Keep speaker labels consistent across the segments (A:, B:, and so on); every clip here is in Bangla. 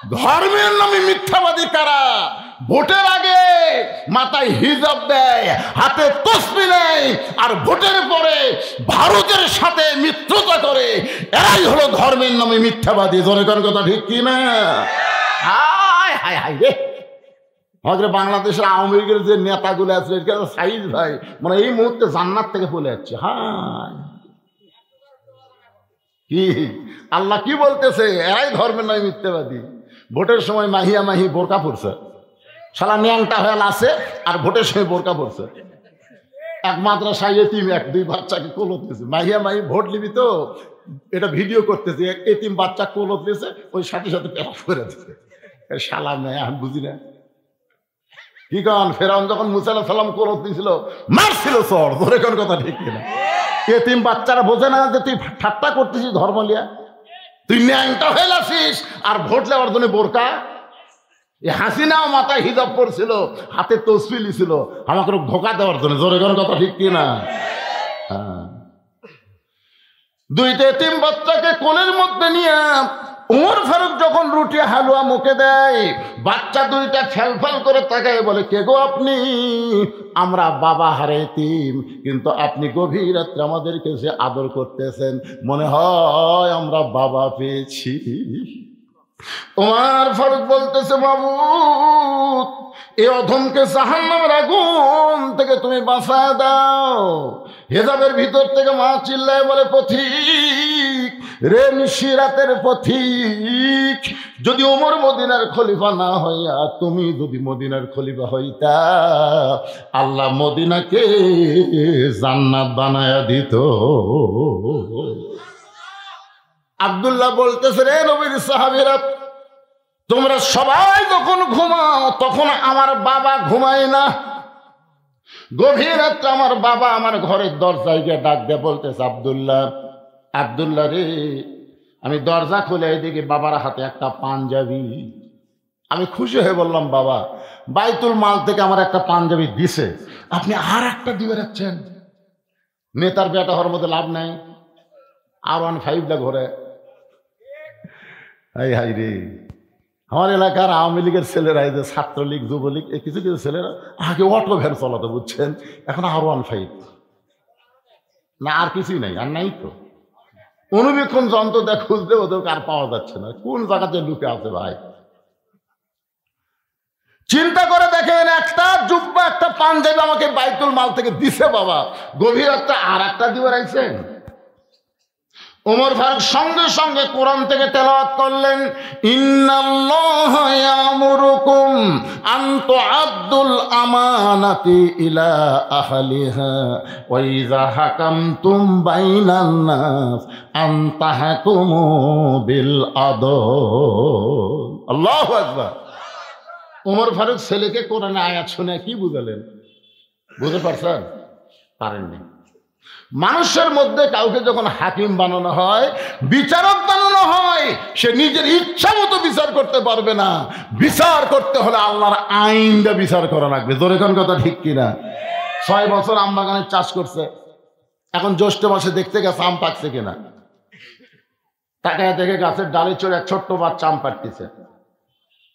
A: ধর্মের নামে মিথ্যাবাদী কারা? ভোটের আগে মাথায় হিজাব দেয়, হাতে তসবি নেয়, আর ভোটের পরে ভারতের সাথে মিত্রতা করে। এরাই হলো ধর্মের নামে মিথ্যাবাদী। জনগণ কথা ঠিক কি না? হায় হায় হায় রে, আমাদের বাংলাদেশের আওয়ামী লীগের যে নেতাগুলো আছে সাইজ ভাই, মানে এই মুহূর্তে জান্নাত থেকে চলে যাচ্ছে। হায় কি আল্লাহ কি বলতেছে? এরাই ধর্মের নয় মিথ্যাবাদী। ভোটের সময় মাহিয়া মাহি বোরকা পড়ছে, শালা ন্যাংটা হয়ে আছে, আর ভোটের সময় বোরকা পড়ছে। এক মাদ্রাসায় এতিম এক দুই বাচ্চাকে কোলত দিয়েছে, মাহিয়া মাহি ভোট নিবি তো এটা ভিডিও করতেছে, এতিম বাচ্চা কোলত দিয়েছে, ওই সাথে সাথে পেরাস করে দিচ্ছে। শালা নেই, আমি বুঝি না কি কারণ। ফেরাউন যখন মুসা আলাইহিস সালাম কোলত দিয়েছিল, মারছিল চর। ধরে কোন কথা ঠিক কিনা? এতিম বাচ্চারা বোঝে না যে তুই ঠাট্টা করতেছিস ধর্ম লিয়া, তুই ন্যাংটা হয়ে আসিস, আর ভোট নেওয়ার জন্য বোরকা। হাসিনাও মাথায় হিজাব পড়ছিল, হাতে তসবিহ ছিল, আমাকে ধোকা দেওয়ার জন্য। জোরে কোন কথা ঠিক কিনা? হ্যাঁ, দুইটা এতিম বাচ্চাকে কোলের মধ্যে নিয়ে ওমর ফারুক যখন রুটি হালুয়া মুখে দেয়, বাচ্চা দুইটা ফেলফেল করে তাকায়, বলে কে গো আপনি? আমরা বাবা হারে এতিম, কিন্তু আপনি গভীর রাত্রে আমাদেরকে যে আদর করতেছেন, মনে হয় আমরা বাবা পেয়েছি। ওমর ফারুক বলতেছে, বাবু এই অধমকে জাহান্নামের আগুন থেকে তুমি বাঁচায় দাও। হেজাবের ভিতর থেকে মা চিল্লায় বলে, পথিক রে নিশিরাতের পথিক, যদি ওমর মদিনার খলিফা না হইয়া তুমি যদি মদিনার খলিফা হইতা, আল্লাহ মদিনাকে জান্নাত বানায়া দিত। আব্দুল্লাহ বলতেছে, রে নবীর সাহাবীরা, তোমরা সবাই যখন ঘুমাও তখন আমার বাবা ঘুমায় না। গভীর রাত্রে আমার বাবা আমার ঘরের দরজায় গিয়ে ডাক দিয়ে বলতেছে, আব্দুল্লাহ, আব্দুল্লাহ রে। আমি দরজা খুলে এদিকে বাবার হাতে একটা পাঞ্জাবি। আমি খুশি হয়ে বললাম, বাবা বাইতুল মাল থেকে আমার একটা পাঞ্জাবি দিছে, আপনি আর একটা দিয়ে রাখছেন? নেতার বেটা হওয়ার মধ্যে লাভ নাই, R15 ঘরে। হাই হাই রে, আমার এলাকার আওয়ামী লীগের ছেলেরা, এই যে ছাত্রলীগ যুবলীগ, এই কিছু কিছু ছেলেরা আগে অটো ভ্যান চালাতে, বুঝছেন, এখন R15 না, আর কিছুই নাই। আর নাই তো অনুবীক্ষণ যন্ত্র দেখ খুঁজলে ওদেরকে আর পাওয়া যাচ্ছে না, কোন জায়গাতে লুকে আছে ভাই। চিন্তা করে দেখেন, একটা জুব্বা একটা পাঞ্জাবি আমাকে বাইতুল মাল থেকে দিছে বাবা, গভীর একটা আর একটা দিয়ে রাখছেন। ওমর ফারুক সঙ্গে সঙ্গে কোরআন থেকে তেলাওয়াত করলেন, ইন্নাল্লাহা ইয়ামুরুকুম আন তুআদ্দুল আমানাতি ইলা আহলিহা ওয়া ইযা হাকামতুম বাইনান নাস আন তাহকুমু বিল আদল। আল্লাহু আকবার। ওমর ফারুক ছেলেকে কোরআনের আয়াত শুনে কি বুঝালেন? বুঝতে পারছেন? পারেননি। মানুষের মধ্যে কাউকে যখন হাকিম বানানো হয়, বিচারক বানানো হয়, সে নিজের ইচ্ছা মতো বিচার করতে পারবে না। বিচার করতে হলে আল্লাহর আইনটা বিচার করা লাগবে। জোরে কোন কথা ঠিক কিনা? 6 বছর আম বাগানের চাষ করছে, এখন জ্যৈষ্ঠ মাসে দেখতে গেছে আম পাকছে কিনা, তাকায় দেখে গাছের ডালে চড়ে এক ছোট্ট বাচ্চা আম পাড়তেছে।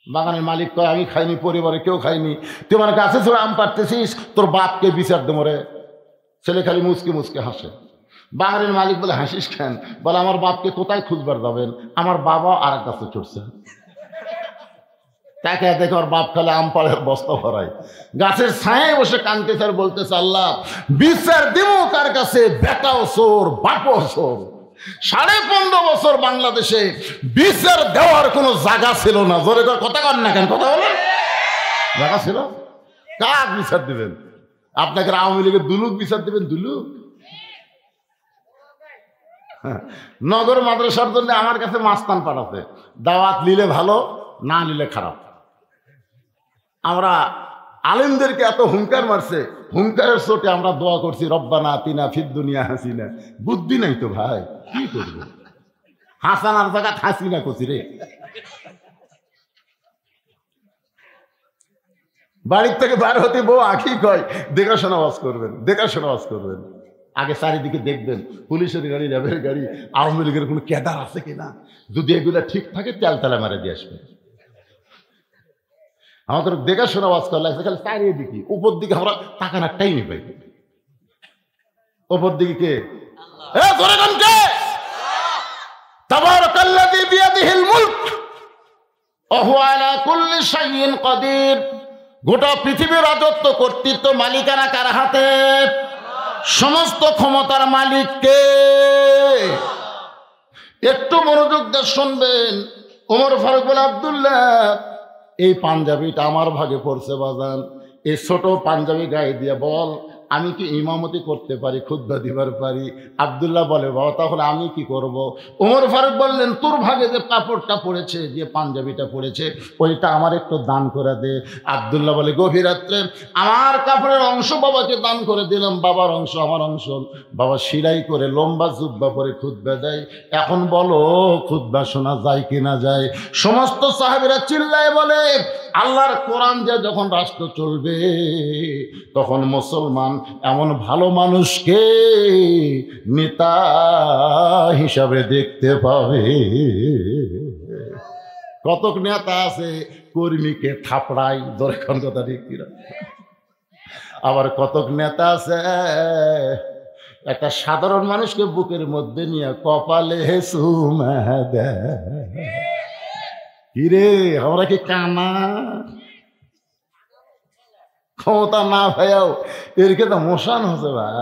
A: বাগানের মালিক কয়, আমি খাইনি, পরিবারে কেউ খাইনি, তুই আমার গাছে চড়ে আম পাড়তেছিস, তোর বাপকে বিচার দেবো রে। ছেলে খালি মুচকে মুচকে হাসে। বাগানের মালিক বলে, হাসিস কেন? বলে, আমার বাপকে কোথায় খুঁজবার যাবেন, আমার বাবা আর এক গাছে চড়ছে। তাকে দেখে ওর বাপ খালে আম পাড়ের বস্তা ভরায়, গাছের ছায়ে বসে কাঁদতেছে আর বলতেছে, আল্লাহ বিচার দিব কার কাছে? বেটাও চোর, বাপও চোর। 15.5 বছর বাংলাদেশে বিচার দেওয়ার কোনো জায়গা ছিল না। জোরে কথা কন না কেন? কথা বলে জায়গা ছিল? কার বিচার দিবেন? আপনাকে আওয়ামী লীগের দুলুক বিচার দিবেন? দুলুক নগর মাদ্রাসার জন্য আমার কাছে মাস্তান পাঠাতে, দাওয়াত নিলে ভালো, না নিলে খারাপ। আমরা আলেমদেরকে এত হুঙ্কার মারছে, হুঙ্কারের চোটে আমরা দোয়া করছি, রব্বানা আতিনা ফিদ দুনিয়া হাসিনা। বুদ্ধি নাই তো ভাই, কি করবো? হাসানার জায়গা হাসিনা করছি রে। বাড়ির থেকে বার হতে বউ আঁকি কয়, দেখাশোনা ওয়াজ করবেন, দেখাশোনা ওয়াজ করবেন। আগে চারিদিকে দেখবেন পুলিশের গাড়ি, র্যাবের গাড়ি, আওয়ামী লীগের কোনো ক্যাডার আছে কিনা। যদি এগুলো ঠিক থাকে তেলতেলা মারে দিয়ে আসবেন। আমাদের দেখে শোনা ওয়াজ করা লাগছে, খালি তাড়িয়ে দিকি উপর দিকে আমরা তাকানোর টাইমই পাই। উপর দিকে কে? ধরে গান কে? তাবারাকাল্লাযী বিয়াদিহিল মুলক ওয়া হুয়া আলা কুল্লি শাইইন কাদির। গোটা পৃথিবীর রাজত্ব কর্তৃত্ব মালিকানা কার হাতে? সমস্ত ক্ষমতার মালিক কে? একটু মনোযোগ দিয়ে শুনবেন। ওমর ফারুক বলে, আব্দুল্লাহ এই পাঞ্জাবিটা আমার ভাগে পড়ছে বাজান, এই ছোট পাঞ্জাবি গায়ে দিয়ে বল আমি কি ইমামতি করতে পারি, খুতবা দিবার পারি? আব্দুল্লাহ বলে, বাবা তাহলে আমি কি করব? ওমর ফারুক বললেন, তোর ভাগে যে কাপড়টা পড়েছে, যে পাঞ্জাবিটা পড়েছে, ওইটা আমার একটু দান করে দে। আব্দুল্লাহ বলে, গভীর রাত্রে আমার কাপড়ের অংশ বাবাকে দান করে দিলাম, বাবার অংশ আমার অংশ। বাবা সিলাই করে লম্বা জুব্বা পরে খুতবা দেয়। এখন বলো খুতবা শোনা যায় কিনা যায়? সমস্ত সাহাবীরা চিল্লায় বলে, আল্লাহর কোরআন দিয়ে যখন রাষ্ট্র চলবে তখন মুসলমান এমন ভালো মানুষকে নেতা হিসাবে দেখতে পাবে। কতক নেতা আছে কর্মীকে থাপড়াই, দরকার কথা ঠিক কিনা? আবার কতক নেতা আছে একটা সাধারণ মানুষকে বুকের মধ্যে নিয়ে কপালে চুমা দেয়। কিরে আমরা কি কানা? ক্ষমতা না ভাইয়াও এরকে তো মোশান হচ্ছে ভাই।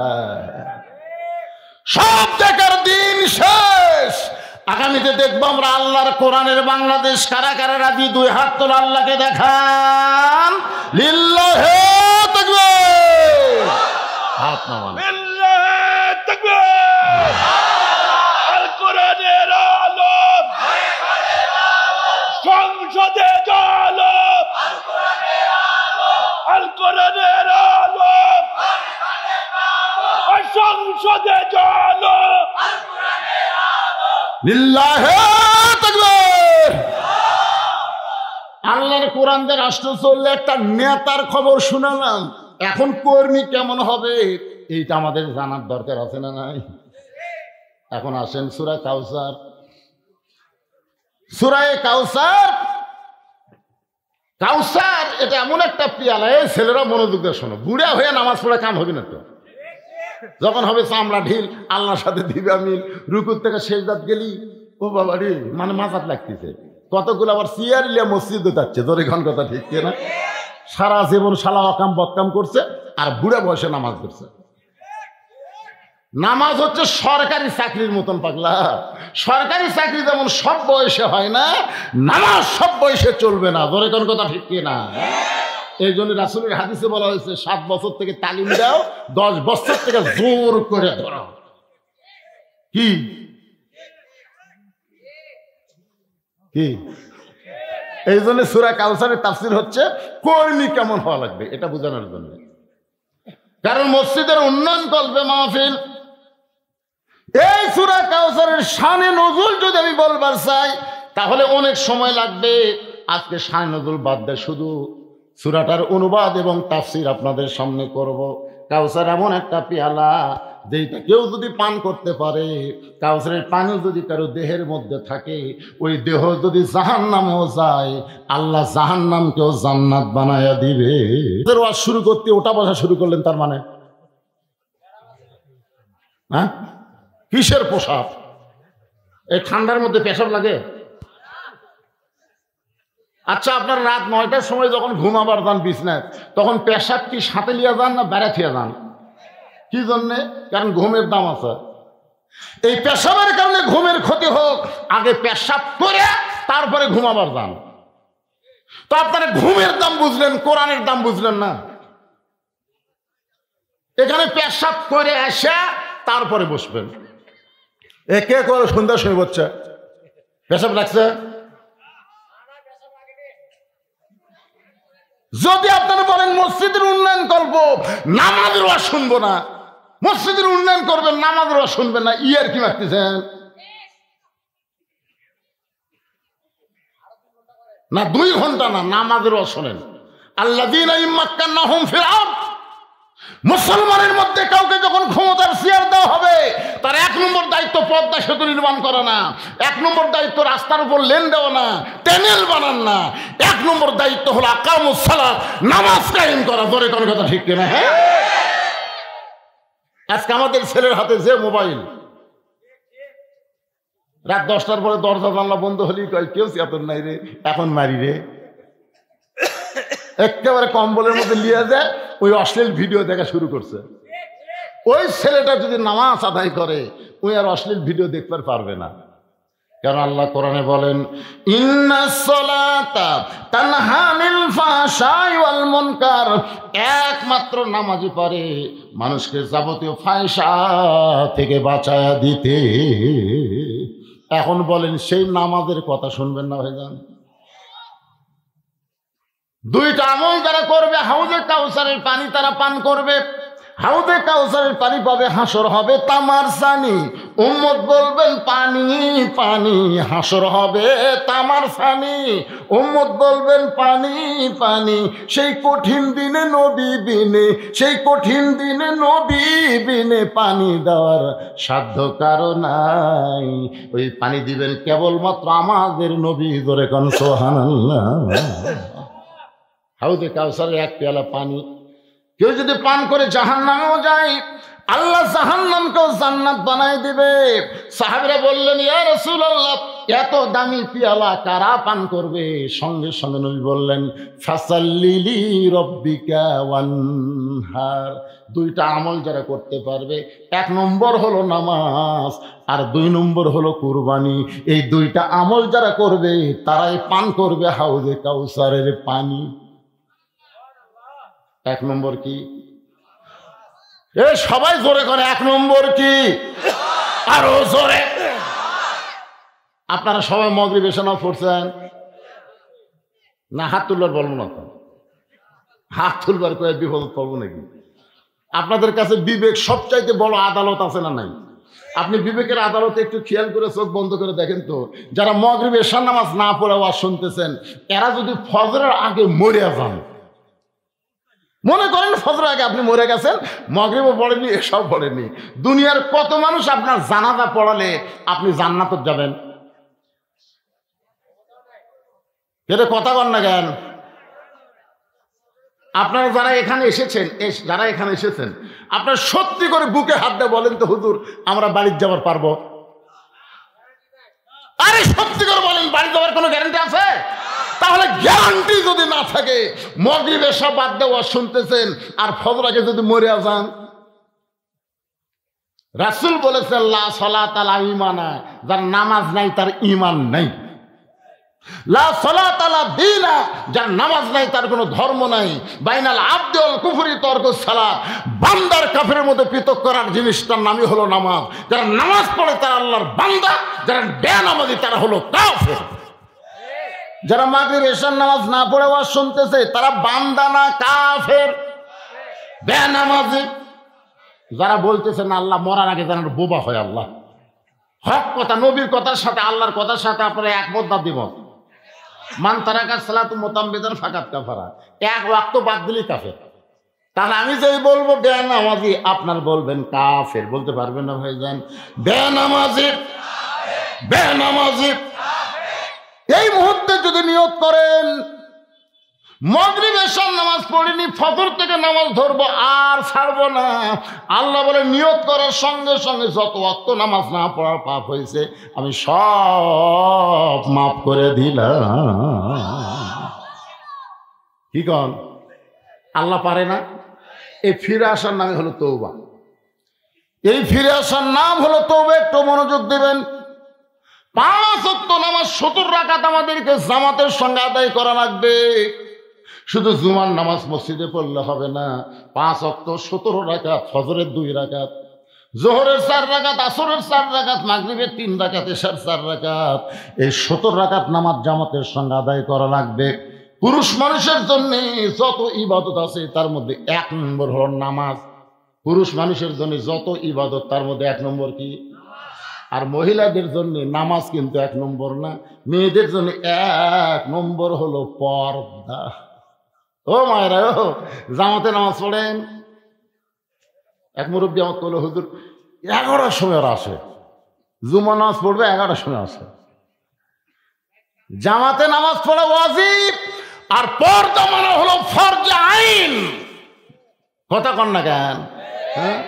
A: সব দেখার দিন শেষ। আগামীতে দেখবো আমরা আল্লাহর কোরআনের বাংলাদেশ। কারা কারা রাজি? দুই হাত তোলা, আল্লাহকে দেখান। লিল্লাহি তাকবীর। হাত নামান। লিল্লাহি তাকবীর। আল কোরআনের আলো সংসদে চলো, আল কোরআনের আলো সংসদে চলো। লিল্লাহি তাকবীর। আল্লাহর কোরআন দিয়ে রাষ্ট্র চললে একটা নেতার খবর শুনালাম, এখন কর্মী কেমন হবে এইটা আমাদের জানার দরকার আছে না নাই? এখন আসেন সূরা কাউসার। সূরা কাউসার, কাউসার এটা এমন একটা পিয়ালা, এই ছেলেরা মনোযোগ দিয়ে শোনো, বুড়া হয়ে নামাজ পড়ে কাম হবে না তো। যখন হবে চামড়া ঢিল, আল্লাহর সাথে দিবা মিল, রুকুর থেকে সেজদাত গেলি, ও বাবা রে, মানে মাথাত লাগতেছে। কতগুলো আবার চেয়ার লিয়া মসজিদে যাচ্ছে, ধরে ঘন কথা ঠিক না? সারা জীবন শালা অকাম বদকাম করছে আর বুড়া বয়সে নামাজ পড়ছে। নামাজ হচ্ছে সরকারি চাকরির মতন পাগলা। সরকারি চাকরি যেমন সব বয়সে হয় না, নামাজ সব বয়সে চলবে না, ধরে কোন কথা ঠিক না? এই জন্য রাসূলের হাদিসে বলা হয়েছে 7 বছর থেকে তালিম দাও, 10 বছর থেকে জোর করে ধরো। কি কি এই জন্য সূরা কাউসারের তাফসীর হচ্ছে কর্মী কেমন হওয়া লাগবে এটা বোঝানোর জন্য। কারণ মসজিদের উন্নয়ন করবে মাহফিল। এই সূরা কাউসারের শানে নজুল যদি আমি বলবার চাই তাহলে অনেক সময় লাগবে। আজকে শানে নজুল বাদ দেয়, শুধু সূরাটার অনুবাদ এবং তাফসীর আপনাদের সামনে করব। কাউসার এমন একটা পেয়ালা যেটা কেউ যদি পান করতে পারে, কাউসারের পানি যদি কারো দেহের মধ্যে থাকে, ওই দেহ যদি জাহান্নামেও যায়, আল্লাহ জাহান্নামকেও জান্নাত বানায়া দিবে। ওয়াজ শুরু করতে ওটা বসা শুরু করলেন, তার মানে হ্যাঁ কিসের পোশাক? এই ঠান্ডার মধ্যে পেশাব লাগে? আচ্ছা, আপনার রাত 9টার সময় যখন ঘুমাবার যান বিছনায়, তখন পেশাব কি সাথে লিয়া যান না বেড়া থিয়া যান? কি জন্যে? কারণ ঘুমের দাম আছে। এই পেশাবের কারণে ঘুমের ক্ষতি হোক, আগে পেশাব করে তারপরে ঘুমাবার যান। তো আপনারা ঘুমের দাম বুঝলেন, কোরআনের দাম বুঝলেন না। এখানে পেশাব করে এসে তারপরে বসবেন। কে করে সন্ধ্যা শুয়ে বসছে, পেশাব লাগছে? যদি আপনারা বলেন মসজিদের উন্নয়ন করবো, নামাজের ওয়াজ শুনবো না, মসজিদের উন্নয়ন করবেন, নামাজের ওয়াজ শুনবেন না, ইয়ার কি মারতেছেন? না 2 ঘন্টা না, নামাজের ওয়াজ শোনেন। আল্লাযীনা ইম্মাক্কান্নাহুম ফিল আরদ মুসলমানের মধ্যে কাউকে যখন ক্ষমতার চেয়ার দেওয়া হবে, তার 1 নম্বর দায়িত্ব পদ্মা সেতু নির্মাণ করা না, 1 নম্বর দায়িত্ব রাস্তার উপর লেন দেওয়া না, টানেল বানান না, 1 নম্বর দায়িত্ব হলো আকামুস সালাত, নামাজ কায়েম করা। জোরে কোন কথা ঠিক কিনা? হ্যাঁ, আজকে আমাদের ছেলের হাতে যে মোবাইল, রাত 10টার পরে দরজা জানলা বন্ধ হলেই কয় কেউ চেতন নাই রে, এখন মারি রে। একেবারে কম্বলের মধ্যে লিয়ে যায়, ওই অশ্লীল ভিডিও দেখা শুরু করছে। ওই ছেলেটা যদি নামাজ আদায় করে, ওই আর অশ্লীল ভিডিও দেখতে পারবে না। কারণ আল্লাহ কোরআনে বলেন, ইন্নাস সালাতা তানহা আনিল ফাহশাই ওয়াল মুনকার, একমাত্র নামাজই পারে মানুষকে যাবতীয় ফাহিশা থেকে বাঁচায়া দিতে। এখন বলেন, সেই নামাজের কথা শুনবেন না ভাইজান? 2টা আমল যারা করবে, হাউজে কাউসারের পানি তারা পান করবে, হাউজে কাউসারের পানি পাবে, হাসর হবে তামার সানি। উম্মত বলবেন পানি পানি, হাসর হবে তামার সানি। উম্মত বলবেন পানি পানি, সেই কঠিন দিনে নবী বিনে, সেই কঠিন দিনে নবী বিনে পানি দেওয়ার সাধ্য কারো নাই। ওই পানি দিবেন কেবলমাত্র আমাদের নবী। ধরে কোন সুবহানাল্লাহ। হাউজে কাউসারের 1 পেয়ালা পানি কেউ যদি পান করে জাহান্নামেও যায়, আল্লাহ জাহান্নামকেও জান্নাত বানাই দিবে। সাহাবীরা বললেন, ইয়া রাসূলুল্লাহ, এত দামি পেয়ালা কারা পান করবে? সঙ্গে সঙ্গে নবী বললেন, ফাসাল্লিলি রব্বিকা ওয়ানহার। 2টা আমল যারা করতে পারবে, 1 নম্বর হলো নামাজ, আর 2 নম্বর হলো কুরবানি। এই 2টা আমল যারা করবে, তারাই পান করবে হাউজে কাউসারের পানি। 1 নম্বর কি? এ সবাই জোরে করে, 1 নম্বর কি? আরো জোরে। আপনারা সবাই মাগরিব এশা নামাজ পড়ছেন না? হাত তুলবার বলবো না তো, হাত তুলবার কয়ে বিপদ পড়বো নাকি? আপনাদের কাছে বিবেক সবচাইতে বড় আদালত আছে না নাই? আপনি বিবেকের আদালতে একটু খেয়াল করে চোখ বন্ধ করে দেখেন তো, যারা মাগরিব এশা নামাজ না পড়ে ওয়াজ শুনতেছেন, এরা যদি ফজরের আগে মরে যান, মনে করেন ফজরের আগে আপনি মরে গেছেন, মাগরিবও পড়েননি, এসব পড়েননি, দুনিয়ার কত মানুষ আপনার জানাজা পড়ালে আপনি জান্নাতে যাবেন? এটা কথা বল না কেন? আপনারা যারা এখানে এসেছেন, আপনারা সত্যি করে বুকে হাত দিয়ে বলেন তো, হুজুর আমরা বাড়ি যাবার পারবো? আরে সত্যি করে বলেন, বাড়ি যাওয়ার কোনো গ্যারান্টি আছে? তাহলে গ্যারান্টি যদি না থাকে, মাগরিব এশা বাদ দেওয়া শুনতেছেন আর ফজর আগে যদি মরে যান। রাসূল বলেছেন, লা সালাতা লা ঈমানা, যার নামাজ নাই তার ঈমান নাই। লা সালাতা লা দীনা, যার নামাজ নাই তার কোনো ধর্ম নাই। বাইনাল আবদি ওয়াল কুফরি তরকুস সালাত, বান্দার কাফেরের মধ্যে পৃথক করার জিনিসটার নামই হলো নামাজ। যারা নামাজ পড়ে তারা আল্লাহর বান্দা, যারা বেনামাজি তারা হলো কাফের। যারা মাগরিব এশার নামাজ না পড়ে ওয়াজ শুনতেছে, তারা বান্দা না কাফের, বেনামাজি। যারা বলতেছে না আল্লাহ মরার আগে যেন বোবা হয়, আল্লাহ হক কথা নবীর কথার সাথে আল্লাহর কথার সাথে আপনারা একমত না দ্বিমত? মান তারাকা সালাতু মুতাম্মিদান ফাকাত কাফারা, 1 ওয়াক্ত বাদ দিলেই কাফের। তাহলে আমি যেই বলবো বেনামাজি, আপনার বলবেন কাফের, বলতে পারবেন না ভাইজান? বেনামাজি বেনামাজি। এই মুহূর্তে যদি নিয়ত করেন মাগরিব এশার নামাজ পড়িনি, ফজর থেকে নামাজ ধরবো আর ছাড়বো না, আল্লাহ বলে নিয়ত করার সঙ্গে সঙ্গে যত ওয়াক্ত নামাজ না পড়ার পাপ হয়েছে আমি সব মাফ করে দিলাম। কি কন? আল্লাহ পারে না? এই ফিরে আসার নামে হলো তওবা। এই ফিরে আসার নাম হলো তওবা। একটু মনোযোগ দেবেন। 5 ওয়াক্ত নামাজ 70 রাকাত আমাদেরকে জামাতের সঙ্গে আদায় করা লাগবে। শুধু জুমার নামাজ মসজিদে পড়লে হবে না। 5 ওয়াক্ত 17 রাকাত, ফজরের 2 রাকাত, জোহরের 4 রাকাত, আসরের 4 রাকাত, মাগরিবের 3 রাকাত, এশার 4 রাকাত। এই 70 রাকাত নামাজ জামাতের সঙ্গে আদায় করা লাগবে। পুরুষ মানুষের জন্য যত ইবাদত আছে তার মধ্যে 1 নম্বর হলো নামাজ। পুরুষ মানুষের জন্য যত ইবাদত তার মধ্যে 1 নম্বর কি? আর মহিলাদের জন্য নামাজ কিন্তু 1 নম্বর না, মেয়েদের জন্য 1 নম্বর হলো পর্দা। ও মায়েরা, ও জামাতে নামাজ পড়েন, এক মুরব্বী আমার কল, হুজুর 11টার সময় ওরা আসে, জুমা নামাজ পড়বে 11টার সময় আসে। জামাতে নামাজ পড়া ওয়াজিব, আর পর্দা মানা হলো ফরজে আইন। কথা কন না কেন? হ্যাঁ,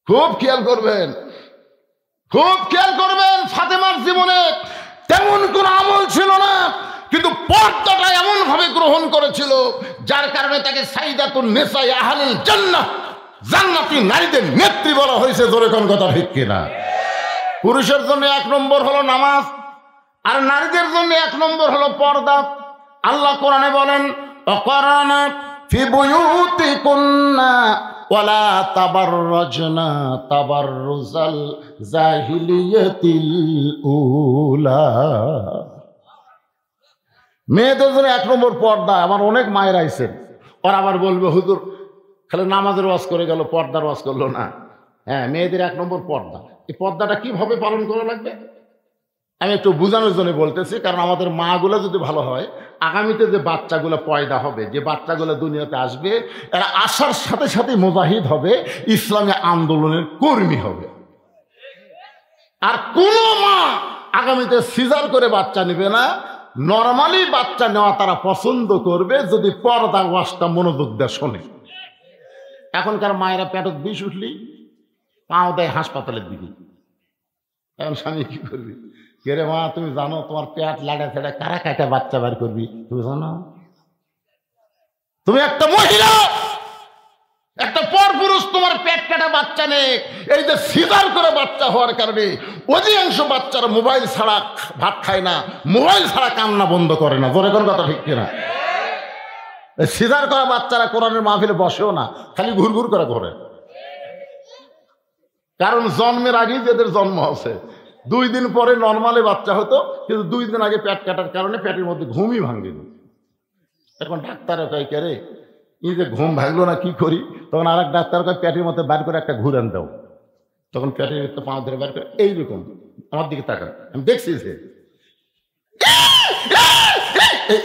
A: খুব খেয়াল করবেন, খুব খেয়াল করবেন। ফাতেমার জীবনে তেমন কোন আমল ছিল না, কিন্তু পর্দাটা এমন ভাবে গ্রহণ করেছিল যার কারণে তাকে সাইদাতুন নিসা আহলুল জান্নাহ, জান্নাতি নারীদের নেত্রী বলা হয়েছে। জোরে কোন কথা ঠিক কিনা? পুরুষের জন্য 1 নম্বর হলো নামাজ, আর নারীদের জন্য 1 নম্বর হলো পর্দা। আল্লাহ কোরআনে বলেন, ওয়াকারানা ফি বুয়ুতিকুন্না ওয়ালা তাবাররাজনা তাবাররুজাল জাহিলিয়াতিল উলা। মেয়েদের জন্য 1 নম্বর পর্দা। আমার অনেক মায়ের আইছেন, ওরা আবার বলবে হুজুর খালি নামাজের ওয়াজ করে গেল, পর্দার ওয়াজ করলো না। হ্যাঁ, মেয়েদের 1 নম্বর পর্দা। এই পর্দাটা কিভাবে পালন করা লাগবে আমি একটু বোঝানোর জন্য বলতেছি, কারণ আমাদের মাগুলো যদি ভালো হয়, আগামীতে যে বাচ্চাগুলো পয়দা হবে, যে বাচ্চাগুলো দুনিয়াতে আসবে, এরা আসার সাথে সাথে মুজাহিদ হবে, ইসলামী আন্দোলনের কর্মী হবে। আর কোন মা আগামীতে সিজার করে বাচ্চা নেবে না, নরমালি বাচ্চা নেওয়া তারা পছন্দ করবে যদি পর্দা ওয়াজটা মনোযোগ দিয়ে শোনে। এখনকার মায়েরা পেটত বিষ উঠলি পাও দেয় হাসপাতালের দিকে। এখন স্বামী কি করবি? কে মা, তুমি জানো তোমার পেট লাড়া ছেড়ে কারা কাটা বাচ্চা বার করবি? তুমি জানো? তুমি একটা মহিলা, একটা পরপুরুষ, তোমার পেট কাটা বাচ্চা নেই। এই যে সিজার করে বাচ্চা হওয়ার কারণে অধিকাংশ বাচ্চারা মোবাইল ছাড়া ভাত খায় না, মোবাইল ছাড়া কান্না বন্ধ করে না। জোরে কোন কথা ঠিক কিনা? সিজার করা বাচ্চারা কোরআনের মাহফিলে বসেও না, খালি ঘুরঘুর করে ঘোরে। কারণ জন্মের আগেই যাদের জন্ম আছে, 2 দিন পরে নর্মালি বাচ্চা হতো, কিন্তু 2 দিন আগে পেট কাটার কারণে পেটের মধ্যে ঘুমই ভাঙেনি। এখন ডাক্তারে কয়, কে রে এই যে ঘুম ভাঙলো না, কি করি? তখন আর এক ডাক্তার কয়, পেটের মধ্যে বার করে একটা ঘুরান দাও। তখন পেটের মধ্যে পা ধরে বার করে এইরকম আমার দিকে তাকান, আমি দেখছি যে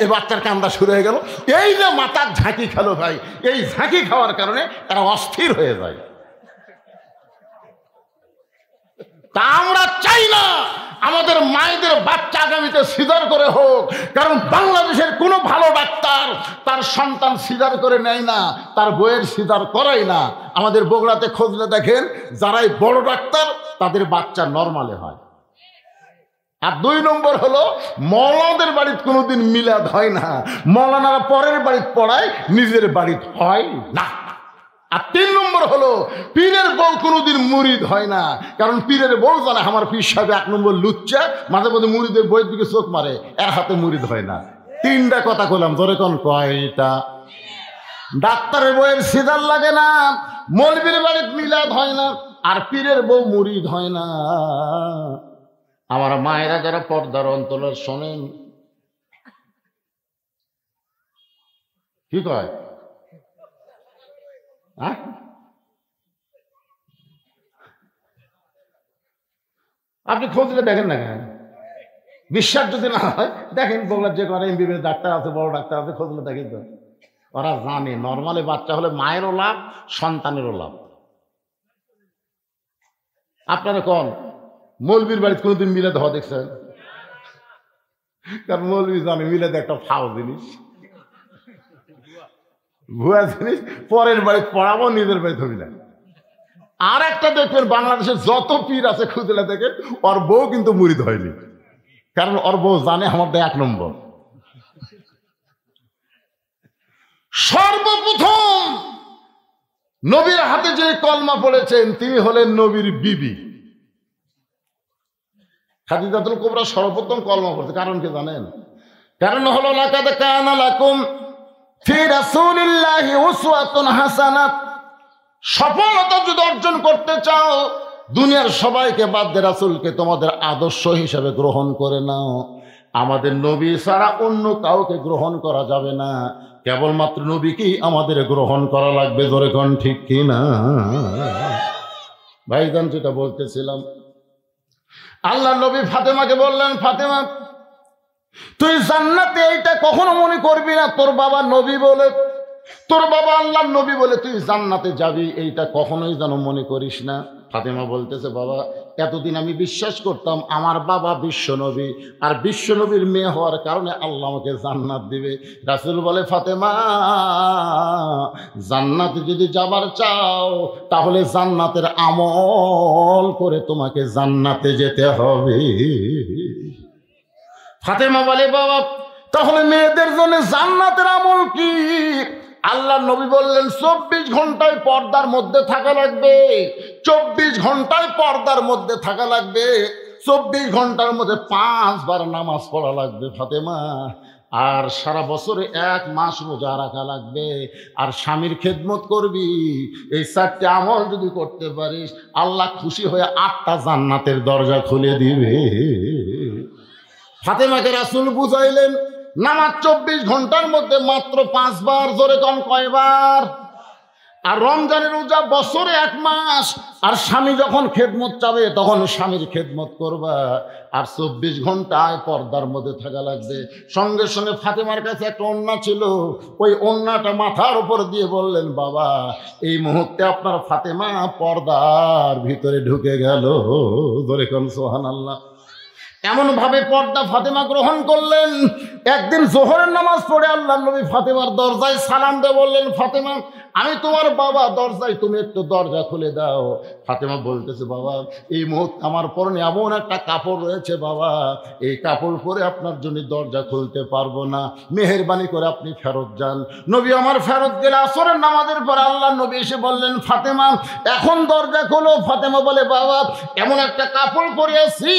A: এই বাচ্চার কান্দা শুরু হয়ে গেল। এই যে মাথার ঝাঁকি খেলো ভাই, এই ঝাঁকি খাওয়ার কারণে তারা অস্থির হয়ে যায়। তা আমরা চাই না আমাদের মায়েদের বাচ্চা আগামীতে সিজার করে হোক, কারণ বাংলাদেশের কোনো ভালো ডাক্তার তার সন্তান সিজার করে নেয় না, তার বইয়ের সিজার করাই না। আমাদের বগুড়াতে খুঁজলে দেখেন, যারাই বড় ডাক্তার তাদের বাচ্চা নরমালে হয়। আর 2 নম্বর হলো, মৌলানাদের বাড়িতে কোনোদিন মিলাদ হয় না, মৌলানারা পরের বাড়িতে পড়ায়, নিজের বাড়িতে হয় না। আর 3 নম্বর হলো, পীরের বউ কোনোদিন মুরিদ হয় না, কারণ পীরের বউ জানে আমার পীর সাহেব 1 নম্বর লুচ্চা, মাঝে মধ্যে মুরিদের বইয়ের দিকে চোখ মারে, এর হাতে মুরিদ হয় না। 3টা কথা বললাম, ধরে কোন কয়টা? ডাক্তারের বইয়ের সিজার লাগে না, মৌলবীর বাড়িতে মিলাদ হয় না, আর পীরের বউ মুরিদ হয় না। আমার মায়েরা যারা পর্দার অন্তরে শোনেন, কি কয়? আপনি খোঁজলে দেখেন না কেন? বিশ্বাস যদি না হয় দেখেন, বগুড়ার যে করে এমবিবিএস ডাক্তার আছে, বড় ডাক্তার আছে, খোঁজলে দেখেন তো। ওরা জানে নর্মালি বাচ্চা হলে মায়েরও লাভ, সন্তানেরও লাভ। আপনারা কোন মৌলবীর বাড়িতে কোনোদিন মিলাদ হওয়া দেখছেন? কারণ মৌলবী জানে মিলাদ একটা ফাও জিনিস, ভুয়া জিনিস, পরের বাড়িতে পড়াবো, নিজের বাড়িতে হবি না। আর একটা দেখবেন, বাংলাদেশের যত পীর আছে খুঁজলে দেখেন, ওর বউ কিন্তু মুরিদ হয়নি, কারণ ওর বউ জানে আমার 1 নম্বর। সর্বপ্রথম নবীর হাতে যে কলমা পড়েছেন তিনি হলেন নবীর বিবি খাদিজাতুল কুবরা। সর্বপ্রথম কলমা পড়েছে, কারণ কি জানেন? কারণ হলো, লাকাদ কানা লাকুম ফি রাসূলিল্লাহি উসওয়াতুন হাসানাহ। সফলতা যদি অর্জন করতে চাও, দুনিয়ার সবাইকে বাদ দিয়ে রাসূলকে তোমাদের আদর্শ হিসেবে গ্রহণ করে নাও। আমাদের নবী ছাড়া অন্য কাউকে গ্রহণ করা যাবে না, কেবলমাত্র নবীকেই আমাদের গ্রহণ করা লাগবে। জোরে কোন ঠিক কিনা? ভাইজান, যেটা বলতেছিলাম, আল্লাহ নবী ফাতেমাকে বললেন, ফাতেমা তুই জান্নাতে এইটা কখনো মনে করবি না তোর বাবা নবী বলে, তোর বাবা আল্লাহর নবী বলে তুই জান্নাতে যাবি, এইটা কখনোই যেন মনে করিস না। ফাতেমা বলতেছে, বাবা এতদিন আমি বিশ্বাস করতাম আমার বাবা বিশ্বনবী, আর বিশ্বনবীর মেয়ে হওয়ার কারণে আল্লাহ আমাকে জান্নাত দিবে। রাসূল বলে, ফাতেমা জান্নাতে যদি যাবার চাও তাহলে জান্নাতের আমল করে তোমাকে জান্নাতে যেতে হবে। ফাতেমা বলে, বাবা তাহলে মেয়েদের জন্য জান্নাতের আমল কি? আল্লাহ নবী বললেন, 24 ঘন্টায় পর্দার মধ্যে থাকা লাগবে। 24 ঘন্টায় পর্দার মধ্যে থাকা লাগবে। 24 ঘন্টার মধ্যে 5 বার নামাজ পড়া লাগবে ফাতেমা। আর সারা বছরে 1 মাস রোজা রাখা লাগবে। আর স্বামীর খেদমত করবি। এই 4টে আমল যদি করতে পারিস, আল্লাহ খুশি হয়ে 8টা জান্নাতের দরজা খুলে দিবে। ফাতেমাকে রাসূল বুঝাইলেন, নামাজ 24 ঘন্টার মধ্যে মাত্র 5 বার। জোরে কন কয়বার? আর রমজানের রোজা বছরে 1 মাস। আর স্বামী যখন খেদমত চাবে তখন স্বামীর খেদমত করবা। আর 24 ঘন্টায় পর্দার মধ্যে থাকা লাগবে। সঙ্গে সঙ্গে ফাতেমার কাছে একটা ওড়না ছিল, ওই ওড়নাটা মাথার উপর দিয়ে বললেন, বাবা এই মুহূর্তে আপনার ফাতেমা পর্দার ভিতরে ঢুকে গেল। ধরে কোন সুবহানাল্লাহ। এমন ভাবে পর্দা ফাতেমা গ্রহণ করলেন। একদিন জোহরের নামাজ পড়ে আল্লাহ নবী ফাতেমার দরজায় সালাম দিয়ে বললেন, ফাতেমা আমি তোমার বাবা, দরজায় তুমি একটু দরজা খুলে দাও। ফাতেমা বলতেছে, বাবা এই মুহূর্তে আমার পরনে এমন একটা কাপড় রয়েছে বাবা, এই কাপড় পরে আপনার জন্য দরজা খুলতে পারবো না, মেহেরবানি করে আপনি ফেরত যান। নবী আমার ফেরত গেলে আসরের নামাজের পর আল্লাহ নবী এসে বললেন, ফাতেমা এখন দরজা খোলো। ফাতেমা বলে, বাবা এমন একটা কাপড় পরেছি,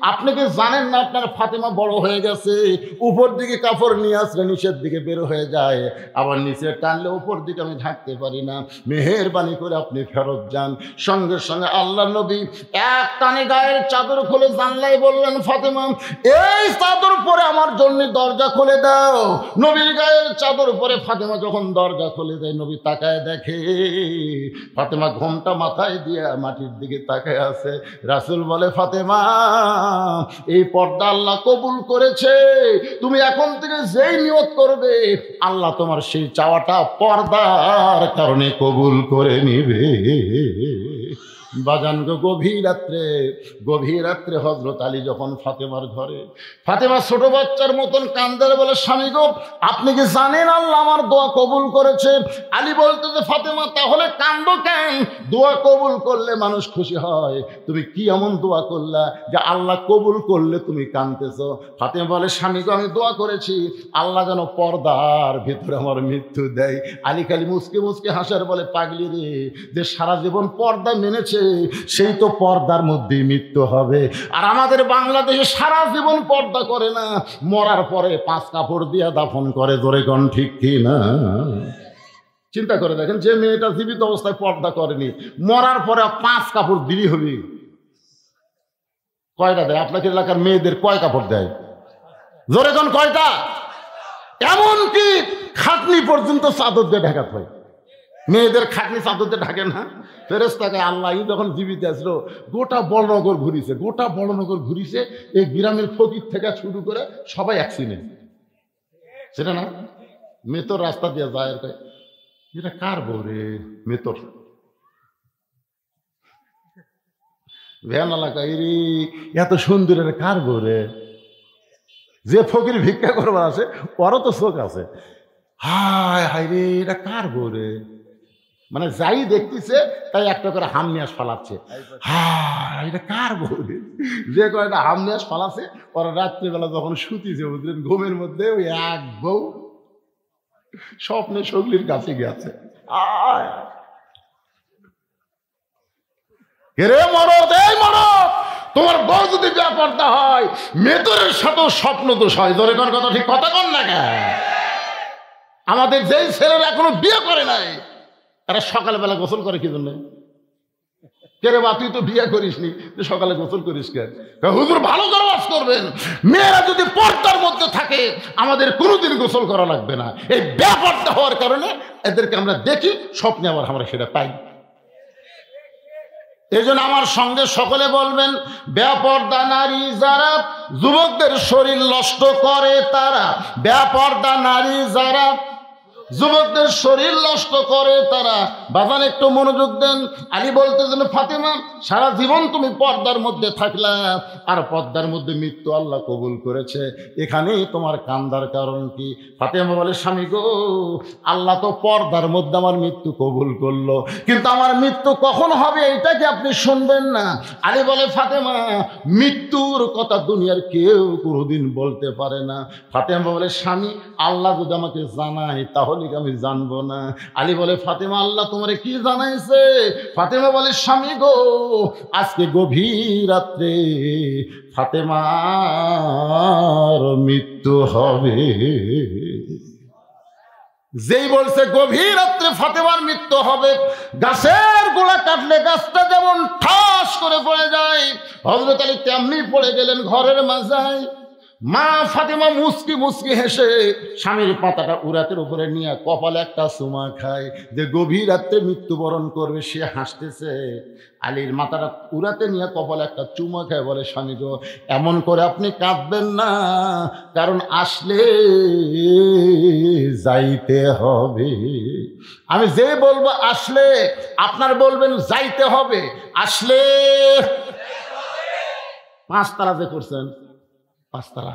A: আপনি কি জানেন না আপনার ফাতেমা বড় হয়ে গেছে? উপর দিকে কাপড় নিয়ে আসলে নিচের দিকে বের হয়ে যায়, আবার নিচে টানলে উপর দিকে আমি ঢাকতে পারি না, মেহেরবানি করে আপনি ফেরত যান। সঙ্গে সঙ্গে আল্লাহ নবী এক টানে গায়ের চাদর খুলে জানলাই বললেন, ফাতেমা এই চাদর পরে আমার জন্য দরজা খুলে দাও। নবীর গায়ের চাদর পরে ফাতেমা যখন দরজা খুলে দেয়, নবী তাকায় দেখে ফাতেমা ঘোমটা মাথায় দিয়ে মাটির দিকে তাকায় আছে। রাসূল বলে, ফাতেমা এই পর্দা আল্লাহ কবুল করেছে। তুমি এখন থেকে যেই নিয়ত করবে আল্লাহ তোমার সেই চাওয়াটা পর্দার কারণে কবুল করে নিবে। বাজান গো, গভীর রাত্রে হযরত আলী যখন ফাতেমার ঘরে, ফাতেমা ছোট বাচ্চার মতন কান্দার বলে, স্বামী গো আপনি কি জানেন আল্লাহ আমার দোয়া কবুল করেছে? আলী বলতে যে, ফাতেমা তাহলে কান্দো কেন? দোয়া কবুল করলে মানুষ খুশি হয়, তুমি কি এমন দোয়া করলা যে আল্লাহ কবুল করলে তুমি কাঁদতেছো? ফাতেমা বলে, স্বামী গো আমি দোয়া করেছি আল্লাহ যেন পর্দার ভিতরে আমার মৃত্যু দেয়। আলী খালি মুসকে মুসকে হাসার বলে, পাগলি রে, যে সারা জীবন পর্দা মেনেছে সেই তো পর্দার মধ্যেই মৃত্যু হবে। আর আমাদের বাংলাদেশে সারা জীবন পর্দা করে না, মরার পরে 5 কাপড় দিয়ে দাফন করে। জোরে কোন ঠিক কি না? চিন্তা করে দেখেন, যে মেয়েটা জীবিত অবস্থায় পর্দা করেনি, মরার পরে 5 কাপড় দিলি হবে। কয়টা দেয় আপনাদের এলাকার মেয়েদের? কয় কাপড় দেয়? জোরে কোন কয়টা? এমনকি খাটনি পর্যন্ত চাদর দিয়ে ঢাকা হয়। মেয়েদের খাটনি চাদর দিয়ে ঢাকে না? ফেরেশতাকে আল্লাহ যখন জীবিত আসলো গোটা বড়নগর ঘুরিছে। এই গ্রামের ফকির থেকে শুরু করে সবাই অ্যাক্সিডেন্ট, সেটা না? মেতর রাস্তা দিয়ে যায়, এটা কার বউ রে? মেতর ভ্যান এলাকা, এত সুন্দর কার বউ রে? যে ফকির ভিক্ষা করবার আছে ওরও তো চোখ আছে। হায় হায় রে, এটা কার বউ রে? মানে যাই দেখতেছে তাই একটা করে হামনিয়াস ফালাচ্ছে। হায় এটা কার বউ রে? যে কয়টা হামনিয়াস ফালাচ্ছে ওরা রাত্রিবেলা যখন শুতিছে, বুঝলেন, ঘুমের মধ্যে ওই এক বউ স্বপ্নে সগলির কাছে গেছে। রে মরদ, এই মরদ, তোমার বউ যদি বেপরদা হয় মেতরের সাথেও স্বপ্ন দোষ হয়। ধরে কোন কথা ঠিক কথা কন না কেন? আমাদের যেই ছেলেরা এখনো বিয়ে করে নাই, এরা সকালবেলা গোসল করে কি জন্য? কে রে বা, তুই তো বিয়ে করিসনি, তুই সকালে গোসল করিস কেন? হুজুর ভালো করে ওয়াজ করবেন, মেয়েরা যদি পর্দার মধ্যে থাকে আমাদের কোনোদিন গোসল করা লাগবে না। এই বেপরদা হওয়ার কারণে এদেরকে আমরা দেখি, স্বপ্নে আবার আমরা সেটা পাই। এই জন্য আমার সঙ্গে সকলে বলবেন, বেপরদা নারী যারা যুবকদের শরীর নষ্ট করে তারা, বেপরদা নারী যারা যুবকদের শরীর নষ্ট করে তারা। বাজান একটু মনোযোগ দেন। আলী বলতেছেন, ফাতেমা সারা জীবন তুমি পর্দার মধ্যে থাকলা, আর পর্দার মধ্যে মৃত্যু আল্লাহ কবুল করেছে, এখানেই তোমার কান্দার কারণ কি? ফাতেমা বলে, স্বামী গো, আল্লাহ তো পর্দার মধ্যে আমার মৃত্যু কবুল করলো, কিন্তু আমার মৃত্যু কখন হবে এটা কি আপনি শুনবেন না? আলী বলে, ফাতেমা মৃত্যুর কথা দুনিয়ার কেউ কোনোদিন বলতে পারে না। ফাতেমা বলে, স্বামী আল্লাহ যদি আমাকে জানায় তাহলে আমি জানবো না। আলী বলে, ফাতেমা আল্লাহ তোমারে কি জানাইছে? ফাতেমা বলে, স্বামী গো, আজকে গভীর রাত্রে ফাতেমার মৃত্যু হবে। যেই বলছে গভীর রাত্রে ফাতেমার মৃত্যু হবে, গাছের গোড়া কাটলে গাছটা যেমন ঠাস করে পড়ে যায়, হযরত আলী তেমনি পড়ে গেলেন ঘরের মাঝায়। মা ফাতেমা মুচকি মুচকি হেসে স্বামীর পাতাটা উরাতের উপরে নিয়ে কপালে একটা চুমা খায়, যে গভীর রাত্রে মৃত্যুবরণ করবে সে হাসতেছে। আলীর মাথাটা উরাতে নিয়ে কপালে একটা চুমা খায়, বলে, স্বামী গো, এমন করে আপনি কাঁদবেন না, কারণ আসলে যাইতে হবে। আমি যে বলবো আসলে, আপনার বলবেন যাইতে হবে। আসলে 5 তালা যে করছেন, 5 তালা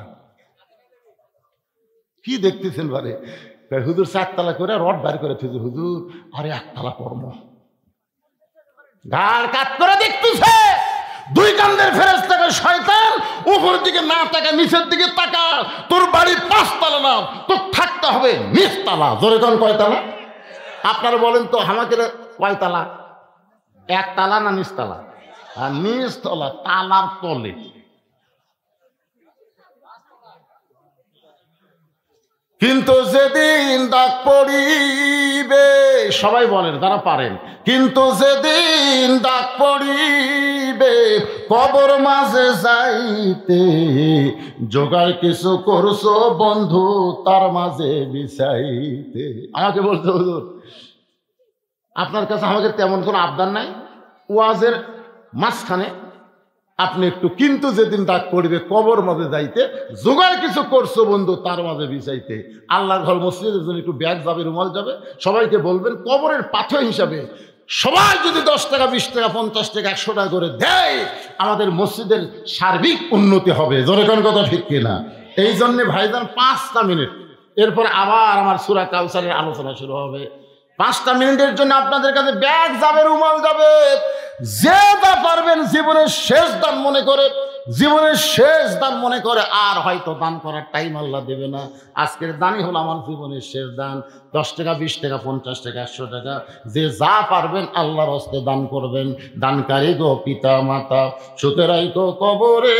A: কি দেখতেছেন? বারে হুজুর 4 তালা করে রড বার করে থুজু, হুজুর আরে 1 তালা কর্ম গাল কাট করে দেখতেছে। 2 কান্দের ফেরেশতাকে, শয়তান উপরের দিকে না তাকা, নিচের দিকে তাকা, তোর বাড়ি 5 তালা না, তোর থাকতে হবে 20 তালা। জোরে কোন কয় তালা? আপনারা বলেন তো আমাকে কয় তালা? 1 তালা না 20 তালা? আর 20 তলা, তালার তলে। কিন্তু যেদিন ডাক পড়িবে, সবাই বলেন যারা পারেন, কিন্তু যেদিন ডাক পড়িবে কবর মাঝে যাইতে, জোগাড় কিছু করছো বন্ধু তার মাঝে বিছাইতে। আমাকে বলতে হুজুর আপনার কাছে আমাকে তেমন কোনো আবদার নাই, ওয়াজের মাঝখানে আপনি একটু কিন্তু যেদিন ডাক পড়িবে কবর মাঝে যাইতে, জোগাড় কিছু করছো বন্ধু তার মাঝে বিছাইতে। আল্লাহর ঘর মসজিদের জন্য একটু ব্যাগ যাবে, রুমাল যাবে, সবাইকে বলবেন কবরের পাথর হিসাবে সবাই যদি 10 টাকা 20 টাকা 50 টাকা 100 টাকা করে দেয়, আমাদের মসজিদের সার্বিক উন্নতি হবে। জোরে কোন কথা ঠিক কিনা? এই জন্যে ভাইজান 5টা মিনিট, এরপর আবার আমার সূরা কাউসারের আলোচনা শুরু হবে। 5টা মিনিটের জন্য আপনাদের কাছে ব্যাগ যাবে, রুমাল যাবে, যে যা পারবেন জীবনের শেষ দান মনে করে, জীবনের শেষ দান মনে করে, আর হয়তো দান করার টাইম আল্লাহ দেবে না। আজকের দানই হলো আমার জীবনের শেষ দান। 10 টাকা 20 টাকা 50 টাকা 100 টাকা, যে যা পারবেন আল্লাহর হস্তে দান করবেন। দানকারী গো পিতা মাতা, সুতরাই গো কবরে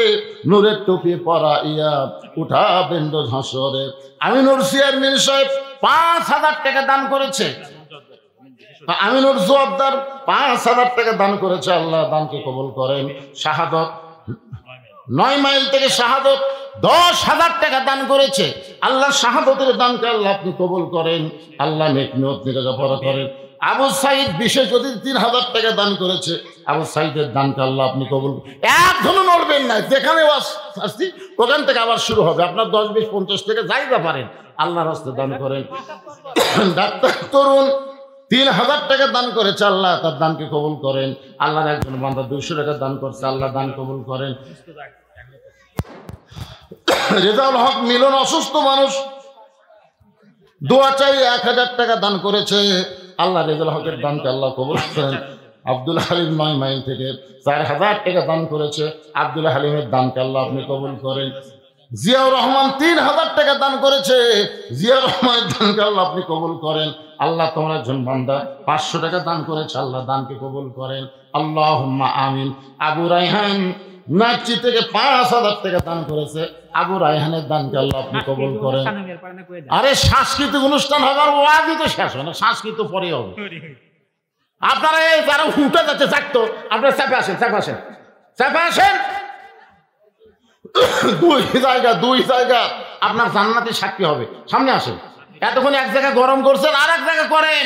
A: নূরের টুপি পরাইয়া উঠাবেন রোজ হাসরে। আমিনুর চেয়ারম্যান সাহেব 5000 টাকা দান করেছে। আমিনুর জোয়াবদার 5000 টাকা দান করেছে। আল্লাহ দানকে কবুল করেন। শাহাদত 9 মাইল থেকে শাহাদত 10,000 টাকা দান করেছে। আল্লাহ শাহাদতের দানকে আল্লাহ আপনি কবুল করেন। আল্লাহ নেক নিয়ত নিকাজা পড়া করেন। আবু সাইদ বিশেষ অতিথি 3000 টাকা দান করেছে। আবু সাইদের দানকে আল্লাহ আপনি কবুল। এখনো নড়বেন না, যেখানে আসছি ওখান থেকে আবার শুরু হবে। আপনার 10 20 50 টাকা যাইতে পারেন, আল্লাহর হস্তে দান করেন। ডাক্তার তরুণ 3000 টাকা দান করেছে। আল্লাহ তার দানকে কবুল করেন। আল্লাহর একজন বান্দা 200 টাকা দান করছে। আল্লাহ দান কবুল করেন। রেজাউল হক মিলন অসুস্থ মানুষ, দোয়া চাই 1000 টাকা দান করেছে। আল্লাহ রেজাউল হকের দানকে আল্লাহ কবুল করেন। আব্দুল হালিম 9 মাইল থেকে 4000 টাকা দান করেছে। আব্দুল হালিমের দানকে আল্লাহ আপনি কবুল করেন। জিয়াউর রহমান 3000 টাকা দান করেছে। জিয়াউর রহমানের দানকে আল্লাহ আপনি কবুল করেন। আল্লাহ তোমার একজন বান্দা 500 টাকা দান করেছে। আল্লাহ দানকে কবুল করেন। আল্লাহুম্মা আমিন। আবু রায়হান নাচি থেকে 5000 টাকা দান করেছে। আবু রায়হানের দানকে আল্লাহ আপনি কবুল করেন। আরে সাংস্কৃতিক অনুষ্ঠান হবে, আর ওয়াজই তো শেষ হয় না, সাংস্কৃতিক পরে হবে। আপনারা এই যারা উঠে যাচ্ছে চাকতো, আপনারা চাপে আসেন, চাপে আসেন, চাপে আসেন। দুই জায়গা আপনার জান্নাতের সাক্ষী হবে। সামনে আসেন। এতক্ষণ এক জায়গায় গরম করছেন, আর এক জায়গায় করেন।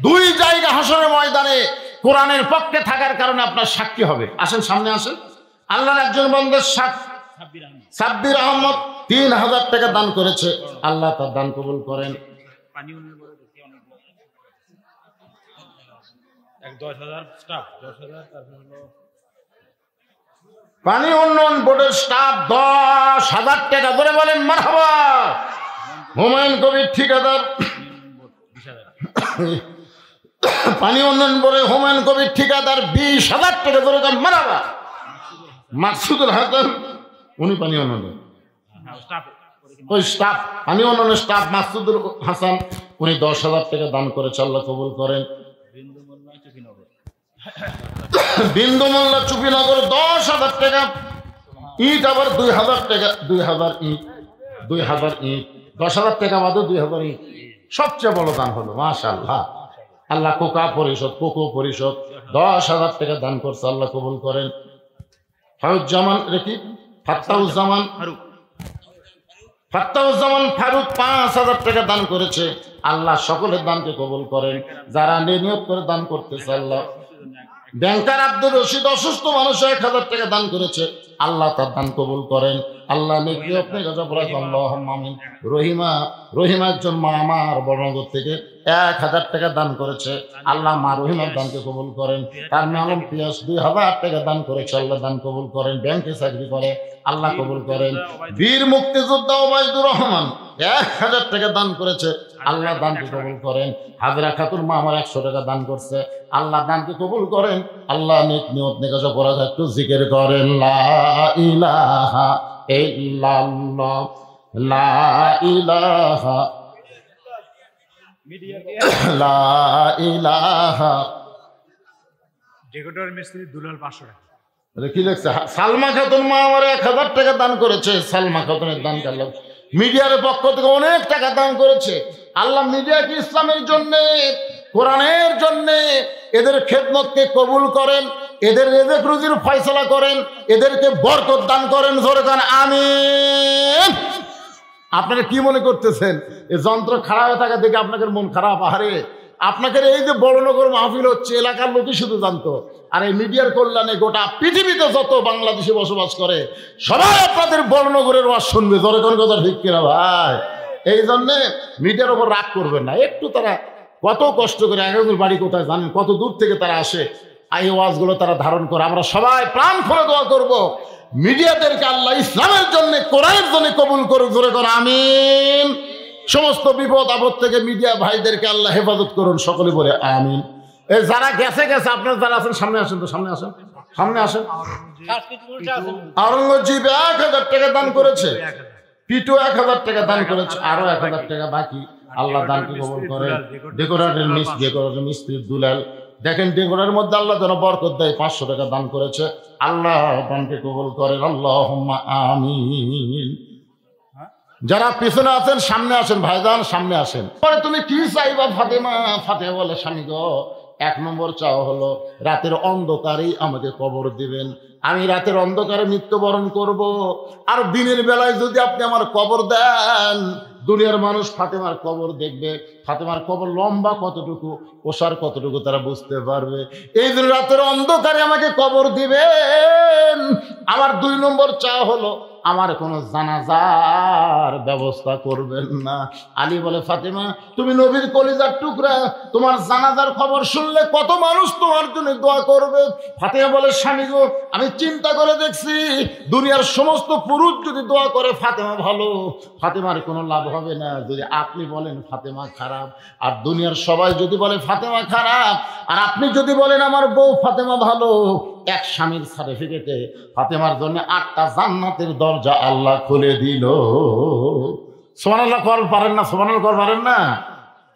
A: 2 জায়গা হাসরের ময়দানে কোরআনের পক্ষে থাকার কারণে আপনার সাক্ষী হবে। আসেন, সামনে আসেন। আল্লাহর একজন বান্দার সাব্বির আহমদ 3000 টাকা দান করেছে। আল্লাহ তার দান কবুল করেন।
B: 10,000 স্টাফ, 10,000। তারপর হলো
A: পানি উন্নয়ন বোর্ডের স্টাফ 10,000 টাকা করে বলেন মারহাবা। হুমায়ুন কবির ঠিকাদার
B: 20,000।
A: পানি উন্নয়ন বোর্ডে হুমায়ুন কবির ঠিকাদার 20,000 টাকা করে দেন মারহাবা। মাকসুদুল হাসান উনি পানি উন্নয়ন
B: স্টাফ
A: ওই স্টাফ পানি উন্নয়নের স্টাফ মাকসুদুল হাসান উনি 10,000 টাকা দান করেছে, আল্লাহ কবুল করেন।
B: বিন্দু মোল্লা চুকিনগর
A: বিন্দু মোল্লা চুপিনগর 10,000 টাকা। ইট আবার 2,000 টাকা, 2,000 ইট, 2,000 ইট, 10,000 টাকা বাদে 2,000 ইট। সবচেয়ে বড় দান হলো মাশাআল্লাহ। আল্লাহ কোকো পরিষদ 10,000 টাকা দান করছে, আল্লাহ কবুল করেন। ফারুজ্জামান রেখি ফাত্তাউজ্জামান ফারুক 5,000 টাকা দান করেছে, আল্লাহ সকলের দানকে কবুল করেন। যারা নিয়ত করে দান করতেছে আল্লাহ। ব্যাংকার আব্দুর রশিদ অসুস্থ মানুষ 1,000 টাকা দান করেছে, আল্লাহ তার দান কবুল করেন। আল্লাহ নেকি আপনি গজব রাখ আল্লাহুম্মা আমিন। রহিমা একজন মা আমার বড়নগর থেকে 1,000 টাকা দান করেছে, আল্লাহ মা রহিমার দানকে কবুল করেন। তার মেয়ে পিয়াস 2,000 টাকা দান করেছে, আল্লাহ দান কবুল করেন। ব্যাংকে চাকরি করে, আল্লাহ কবুল করেন। বীর মুক্তিযোদ্ধা ওবায়দুর রহমান 1,000 টাকা দান করেছে, আল্লাহ দানকে কবুল করেন। হাজরা খাতুন মা আমার 100 টাকা দান করছে, আল্লাহ দানকে কবুল করেন। আল্লাহ নেক নিয়ত নেকাজা করা একটু জিকির করেন লা ইলাহা ইল্লাল্লাহ, লা ইলাহা লা ইলাহা।
B: ডেকোরেটর মিস্ত্রি দুলাল 500 টাকা।
A: কি লিখছে? সালমা খাতুন মা আমার 1,000 টাকা দান করেছে, সালমা খাতুনের দান আল্লাহ মিডিয়ার পক্ষ থেকে অনেক টাকা দান করেছে। আল্লাহ মিডিয়াকে ইসলামের জন্য, কোরআনের জন্য এদের খেদমতকে কবুল করেন, এদের রিজিক রুজির ফয়সালা করেন, এদেরকে বরকত দান করেন। জোরে কান আমিন। আপনারা কি মনে করতেছেন এই যন্ত্র খারাপ হয়ে থাকা দেখে আপনাদের মন খারাপ? আরে আপনাদের এই যে বড়নগর মাহফিল হচ্ছে এলাকার লোকই শুধু জানতো, আর এই মিডিয়ার কল্যাণে গোটা পৃথিবীতে যত বাংলাদেশে বসবাস করে সবাই আপনাদের বড়নগরের ওয়াজ শুনবে। জোরে কোন কথা ঠিক কিনা ভাই? এই জন্যে মিডিয়ার ওপর রাগ করবেন না। একটু তারা কত কষ্ট করে, একজন বাড়ি কোথায় জানেন, কত দূর থেকে তারা আসে, এই ওয়াজগুলো তারা ধারণ করে। আমরা সবাই প্রাণ খুলে দোয়া করব মিডিয়াদেরকে আল্লাহ ইসলামের জন্য, কোরআনের জন্য কবুল করুক। জোরে করে আমিন। সমস্ত বিপদ আপদ থেকে মিডিয়া ভাইদেরকে আল্লাহ হেফাজত করুন, সকলে বলে আমিন। এই যারা গেছে আপনারা যারা আছেন সামনে আসেন, তো সামনে আসেন, সামনে আসেন। আওরঙ্গজীব 1,000 টাকা দান করেছে, পিটু 1,000 টাকা দান করেছে, আরো 1,000 টাকা বাকি। আল্লাহ দানকে কবুল করেন। ডেকোরেটর মিস্ত্রি দুলাল, দেখেন ডেকোরের মধ্যে আল্লাহ যেন বরকত দেয়, 500 টাকা দান করেছে, আল্লাহ দানকে কবুল করেন। আল্লাহুম্মা আমিন। যারা পিছনে আছেন সামনে আসেন, ভাইজান সামনে আসেন। পরে তুমি কি চাইবা ফাতেমা? ফাতেমা বলে স্বামী গো, 1 নম্বর চাওয়া হলো রাতের অন্ধকারেই আমাকে কবর দিবেন। আমি রাতের অন্ধকারে মৃত্যুবরণ করব, আর দিনের বেলায় যদি আপনি আমার কবর দেন, দুনিয়ার মানুষ ফাতেমার কবর দেখবে, ফাতেমার কবর লম্বা কতটুকু, ওসার কতটুকু তারা বুঝতে পারবে। এই জন্য রাতের অন্ধকারে আমাকে কবর দিবেন। আমার 2 নম্বর চাওয়া হলো আমার কোনো জানাজার ব্যবস্থা করবেন না। আলী বলে ফাতেমা তুমি নবীর কলিজার টুকরা, তোমার জানাজার খবর শুনলে কত মানুষ তোমার জন্য দোয়া করবে। ফাতেমা বলে স্বামী গো, আমি চিন্তা করে দেখছি দুনিয়ার সমস্ত পুরুষ যদি দোয়া করে ফাতেমা ভালো, ফাতেমার কোনো লাভ হবে না। যদি আপনি বলেন ফাতেমা খারাপ, আর দুনিয়ার সবাই যদি বলে ফাতেমা খারাপ, আর আপনি যদি বলেন আমার বউ ফাতেমা ভালো, এক স্বামীর সার্টিফিকেটে ফাতেমার জন্য 8টা জান্নাতের দরজা আল্লাহ খুলে দিল। সুবহানাল্লাহ কল পারেন না? সুবহানাল্লাহ কল পারেন না?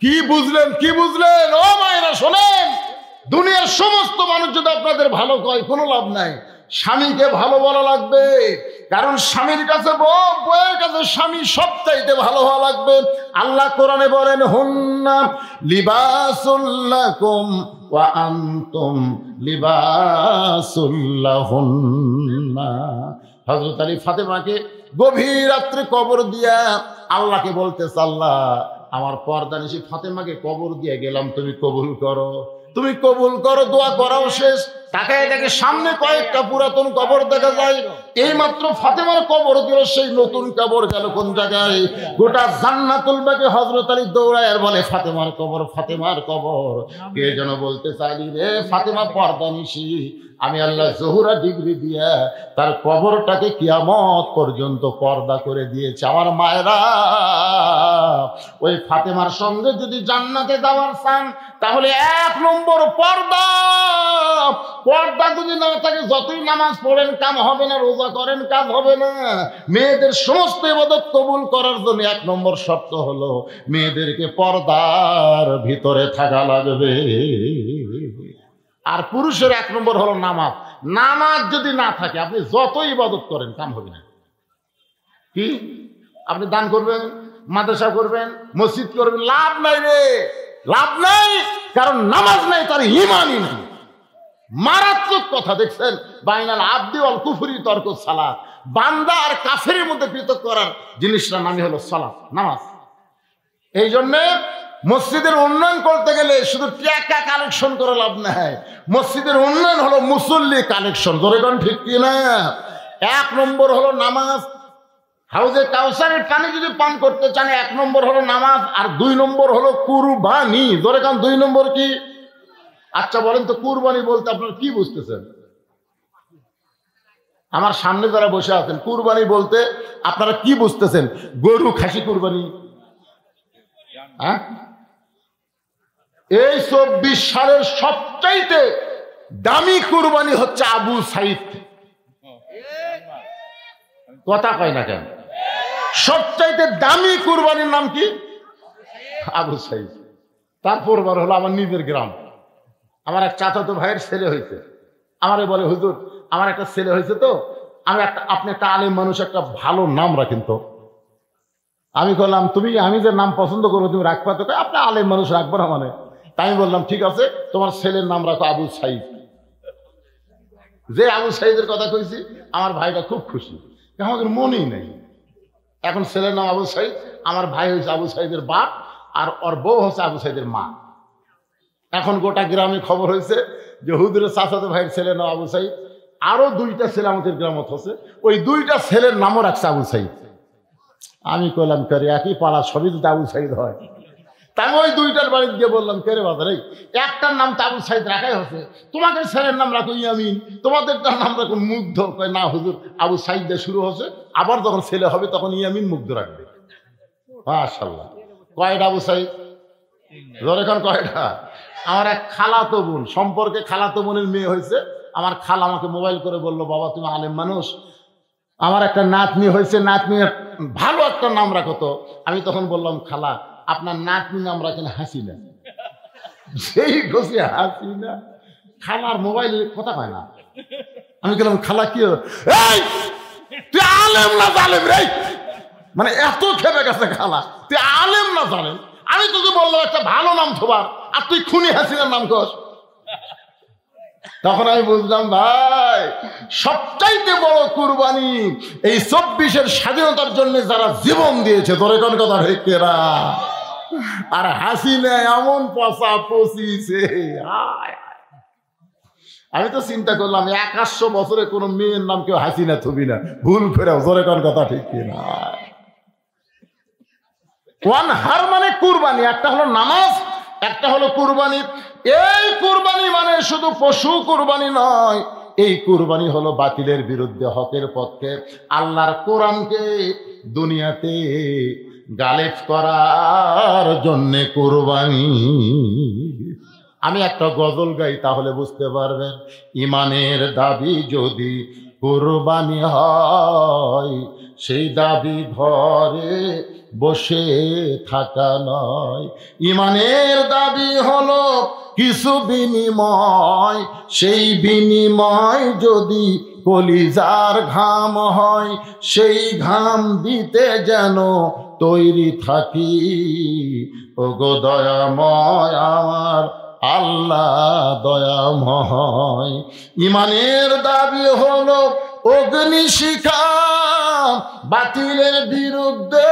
A: কি বুঝলেন? কি বুঝলেন? ও মায়েরা শোনেন, দুনিয়ার সমস্ত মানুষ যদি আপনাদের ভালো কয় কোনো লাভ নাই। স্বামীকে ভালো বলা লাগবে, কারণ স্বামীর কাছে বউ, বউয়ের কাছে স্বামী সবচাইতে ভালো হওয়া লাগবে। আল্লাহ কোরআনে বলেন হুন্না লিবাসুল লাকুম ওয়া আনতুম লিবাসুল লাহুন্না। হযরত আলী ফাতেমাকে গভীর রাত্রে কবর দিয়া আল্লাহকে বলতেছে, আল্লাহ আমার পর্দানিশী ফাতেমাকে কবর দিয়ে গেলাম, তুমি কবুল করো। তুমি কবুল করো, দোয়া করাও শেষ। তাকায় দেখে সামনে কয়েকটা পুরাতন কবর দেখা যায়। এই মাত্র ফাতেমার কবর দিল, সেই নতুন কবর গেল কোন জায়গায়? গোটা জান্নাতুল বাগে হযরত আলী দৌড়ায় আর বলে ফাতেমার কবর, ফাতেমার কবর। কে যেন বলতে চাইলি রে ফাতেমা পর্দা নিশি, আমি আল্লাহ জহুরা ডিগ্রি দিয়া তার কবরটাকে কিয়ামত পর্যন্ত পর্দা করে দিয়েছে। আমার মায়েরা, ওই ফাতেমার সঙ্গে যদি জান্নাতে যাওয়ার চান তাহলে 1 নম্বর পর্দা। পর্দা যদি না থাকে যতই নামাজ পড়েন কাম হবে না, রোজা করেন কাজ হবে না। মেয়েদের সমস্ত ইবাদত কবুল করার জন্য 1 নম্বর শর্ত হলো মেয়েদেরকে পর্দার ভিতরে থাকা লাগবে। আর পুরুষের 1 নম্বর হলো নামাজ। নামাজ যদি না থাকে আপনি যতই ইবাদত করেন কাম হবে না। কি আপনি দান করবেন, মাদ্রাসা করবেন, মসজিদ করবেন, লাভ নাই রে, লাভ নাই। কারণ নামাজ নাই, তার ঈমানই নাই। মারাত্মক কথা দেখছেন, বাইনাল আবদি ওয়াল কুফরি তরকুস সালাত। বান্দা আর কাফেরের মধ্যে পৃথক করার জিনিসটার নামই হলো সালাত, নামাজ। এই জন্যে মসজিদের উন্নয়ন করতে গেলে শুধু টাকা কালেকশন করে লাভ নাই। মসজিদের উন্নয়ন হলো মুসল্লি কালেকশন। ধরে কোন ঠিক কিনা? 1 নম্বর হলো নামাজ। হাউজে কাউসারের পানি যদি পান করতে চান 1 নম্বর হলো নামাজ, আর 2 নম্বর হলো কুরবানি। ধরে কারণ 2 নম্বর কি? আচ্ছা বলেন তো, কুরবানি বলতে আপনারা কি বুঝতেছেন? আমার সামনে যারা বসে আছেন, কুরবানি বলতে আপনারা কি বুঝতেছেন? গরু খাসি কুরবানি? হ্যাঁ, এই 24 সালের সবচাইতে দামি কুরবানি হচ্ছে আবু সাইদ। কথা কয় না কেন? সবচাইতে দামি কুরবানির নাম কি? আবু সাইদ। তারপর হলো আমার নিজের গ্রাম। আমার এক চাচাতো ভাইয়ের ছেলে হয়েছে, আমারে বলে হুজুর আমার একটা ছেলে হয়েছে, তো আপনি একটা আলেম মানুষ, একটা ভালো নাম রাখেন তো। আমি বললাম আমি যে নাম পছন্দ করবো তুমি রাখবা তো? আপনি আলেম মানুষ রাখবো না মানে? তাই আমি বললাম ঠিক আছে, তোমার ছেলের নাম রাখো আবু সাইদ। যে আবু সাইদের কথা কইছি আমার ভাইটা খুব খুশি, আমাদের মনেই নেই। এখন ছেলের নাম আবু সাইদ, আমার ভাই হয়েছে আবু সাইদের বাপ, আর ওর বউ হচ্ছে আবু সাইদের মা। এখন গোটা গ্রামে খবর হয়েছে যে হুজুরের চাচাতো ভাইয়ের ছেলের নাম আবু সাইদ, আরো 2টা ছেলে আমাদের গ্রামত হচ্ছে, ওই 2টা ছেলের নামও রাখছে আবু সাইদ। আমি কইলাম করে একই পাড়া, সবই যদি আবু সাইদ হয়। তাই ওই 2টার বাড়িতে গিয়ে বললাম কেরে বাজার, এই একটার নাম তো আবু সাইদ রাখাই হচ্ছে, তোমাদের ছেলের নাম রাখো ইয়ামিন, তোমাদেরটার নাম রাখো মুগ্ধ। না হুজুর, আবু সাইদ দিয়ে শুরু হচ্ছে, আবার যখন ছেলে হবে তখন ইয়ামিন মুগ্ধ রাখবে। মাশাআল্লাহ। কয়টা আবু সাইদ? এখন কয়টা? আমার এক খালাতো বোন, সম্পর্কে খালাতো বোনের মেয়ে হয়েছে। আমার খালা আমাকে মোবাইল করে বললো, বাবা তুমি আলেম মানুষ, আমার একটা নাতনি হয়েছে, নাতনির ভালো একটা নাম রাখো তো। আমি তখন বললাম খালা আপনার নাতনি নাম রাখেন হাসিনা। সেই খুশি হাসিনা। খালার মোবাইলে কথা হয় না। আমি বললাম খালা কি তুই আলেম না জালেম রে? মানে এত খেপে গেছে খালা, তুই আলেম না জালেম? আমি তোকে বললাম একটা ভালো নাম থবার, আর তুই খুনি হাসিনার নাম কর। তখন আমি বুঝলাম ভাই সবচাইতে বড় কুরবানি এই 24-এর স্বাধীনতার জন্য যারা জীবন দিয়েছে, তোর কোন কথা হেকেরা। আর হাসিনা এমন পচা পচিছে। আমি তো চিন্তা করলাম 100 বছরে কোনো মেয়ের নাম কেউ হাসিনা থবি না, ভুল করে। জোরে কোন কথা ঠিক কিনা? ওয়ানহার মানে কুরবানি, একটা হলো নামাজ, একটা হলো কুরবানি। এই কুরবানি মানে শুধু পশু কুরবানি নয়, এই কুরবানি হলো বাতিলের বিরুদ্ধে হকের পক্ষে আল্লাহর কোরআনকে দুনিয়াতে গালেব করার জন্যে কুরবানি। আমি একটা গজল গাই তাহলে বুঝতে পারবেন। ইমানের দাবি যদি কুরবানি হয়, সেই দাবি ঘরে বসে থাকা নয়। ইমানের দাবি হলো কিছু বিনিময়, সেই বিনিময় যদি কলিজার ঘাম হয়, সেই ঘাম দিতে যেন তৈরি থাকি। ওগো দয়াময় আমার আল্লাহ দয়াময়। ইমানের দাবি হলো অগ্নিশিখা, বাতিলের বিরুদ্ধে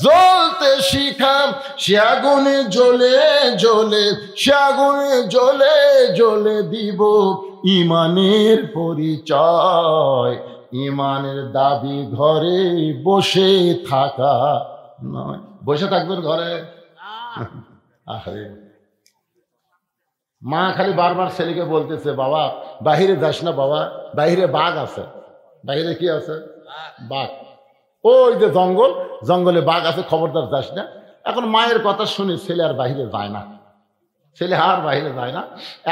A: জ্বলতে শিখা, সে আগুনে জ্বলে জ্বলে, সে আগুনে জ্বলে জ্বলে দিব ইমানের পরিচয়। ইমানের দাবি ঘরে বসে থাকা নয়। বসে থাকবেন ঘরে? আরে মা খালি বারবার ছেলেকে বলতেছে, বাবা বাহিরে যাস না, বাবা বাহিরে বাঘ আছে। বাহিরে কি আছে? বাঘ। ওই যে জঙ্গল, জঙ্গলে বাঘ আছে, খবরদার যাস না। এখন মায়ের কথা শুনে ছেলে আর বাহিরে যায় না, ছেলে আর বাহিরে যায় না।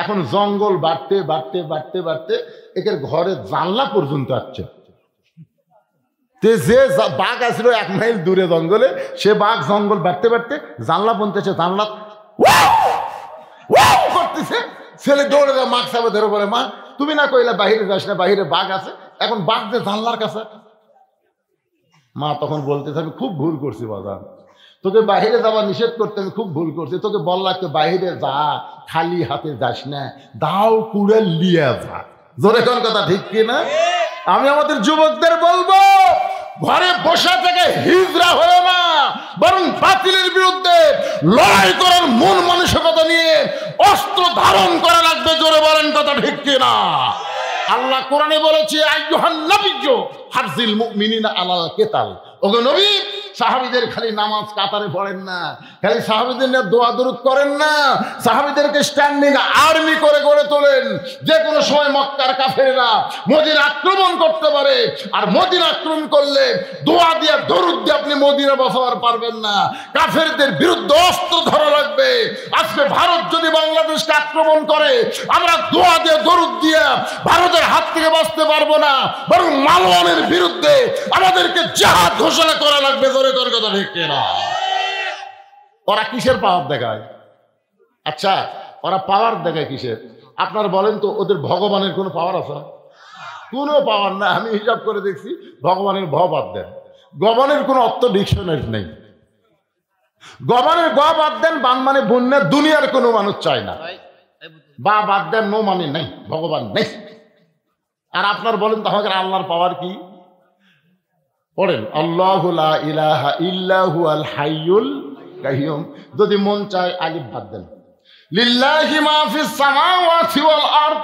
A: এখন জঙ্গল বাড়তে বাড়তে বাড়তে বাড়তে একের ঘরের জানলা পর্যন্ত আসছে। যে বাঘ আসলো 1 মাইল দূরে জঙ্গলে, সে বাঘ জঙ্গল বাড়তে বাড়তে জানলা পৌঁছেছে। জানলা করতেছে, ছেলে দৌড়ে যা মাছ সাবে ধরে বলে, মা তুমি না কইলা বাহিরে যাস না, বাহিরে বাঘ আছে, এখন বাঘ যে জানলার কাছে। মা তখন বলতেছে, আমি খুব ভুল করছি বাজার, তোকে বাহিরে যাওয়া নিষেধ করতে আমি খুব ভুল করছি। তোকে বললাম তো বাহিরে যা, খালি হাতে যাস না, দাও কুড়ে লিয়ে যা। জোরে কোন কথা ঠিক কিনা? আমি আমাদের যুবকদের বলবো, ঘরে বসা থেকে হিজরা হয়ে না, বরং বাতিলের বিরুদ্ধে লড়াই করার মন মানসিকতা নিয়ে অস্ত্র ধারণ করা লাগবে। জোরে বলেন কথা ঠিক কিনা? আল্লাহ কোরআনে বলেছে, আইয়ুহান নাবিয়্যু হারজিল মুমিনিনা আলাল কিতাল। ওগো নবী, সাহাবীদের খালি নামাজ কাতারে পড়েন না, খালি সাহাবীদের নিয়ে দোয়া দরুদ করেন না, সাহাবীদেরকে স্ট্যান্ডিং আর্মি করে গড়ে তোলেন। যে কোনো সময় মক্কার কাফেররা মদিনা আক্রমণ করতে পারে, আর মদিনা আক্রমণ করলে দোয়া দিয়ে দরুদ দিয়ে আপনি মদিনা বাঁচাবার পারবেন না। কাফেরদের বিরুদ্ধে অস্ত্র ধরা লাগবে। আজকে ভারত যদি বাংলাদেশকে আক্রমণ করে, আমরা দোয়া দিয়ে দরুদ দিয়ে ভারতের হাত থেকে বাঁচতে পারবো না, বরং মালওয়ানের বিরুদ্ধে আমাদেরকে জিহাদ ঘোষণা করা লাগবে। কথা ঠিক না? ওরা কিসের পাওয়ার দেখায়? আচ্ছা, ওরা পাওয়ার দেখায় কিসের? আপনারা বলেন তো, ওদের ভগবানের কোনো পাওয়ার আছে? কোনো পাওয়ার না। আমি হিসাব করে দেখছি, ভগবানের ভ বাদ দেন, গবানের কোনো অর্থ ডিকশনারি নেই। গবানের গ বাদ দেন, বান মানে বন্যা, দুনিয়ার কোনো মানুষ চায় না। বা বাদ দেন, নো মানে নেই, ভগবান নেই। আর আপনার বলেন তো আমাদের আল্লাহর পাওয়ার কি? পড়েন, আল্লাহু লা ইলাহা ইল্লা হুয়াল হাইয়ুল কাইয়ুম। যদি মন চায় আলিফ বাদ দেন, লিল্লাহি মা ফিস সামাওয়াতি ওয়াল আরদ।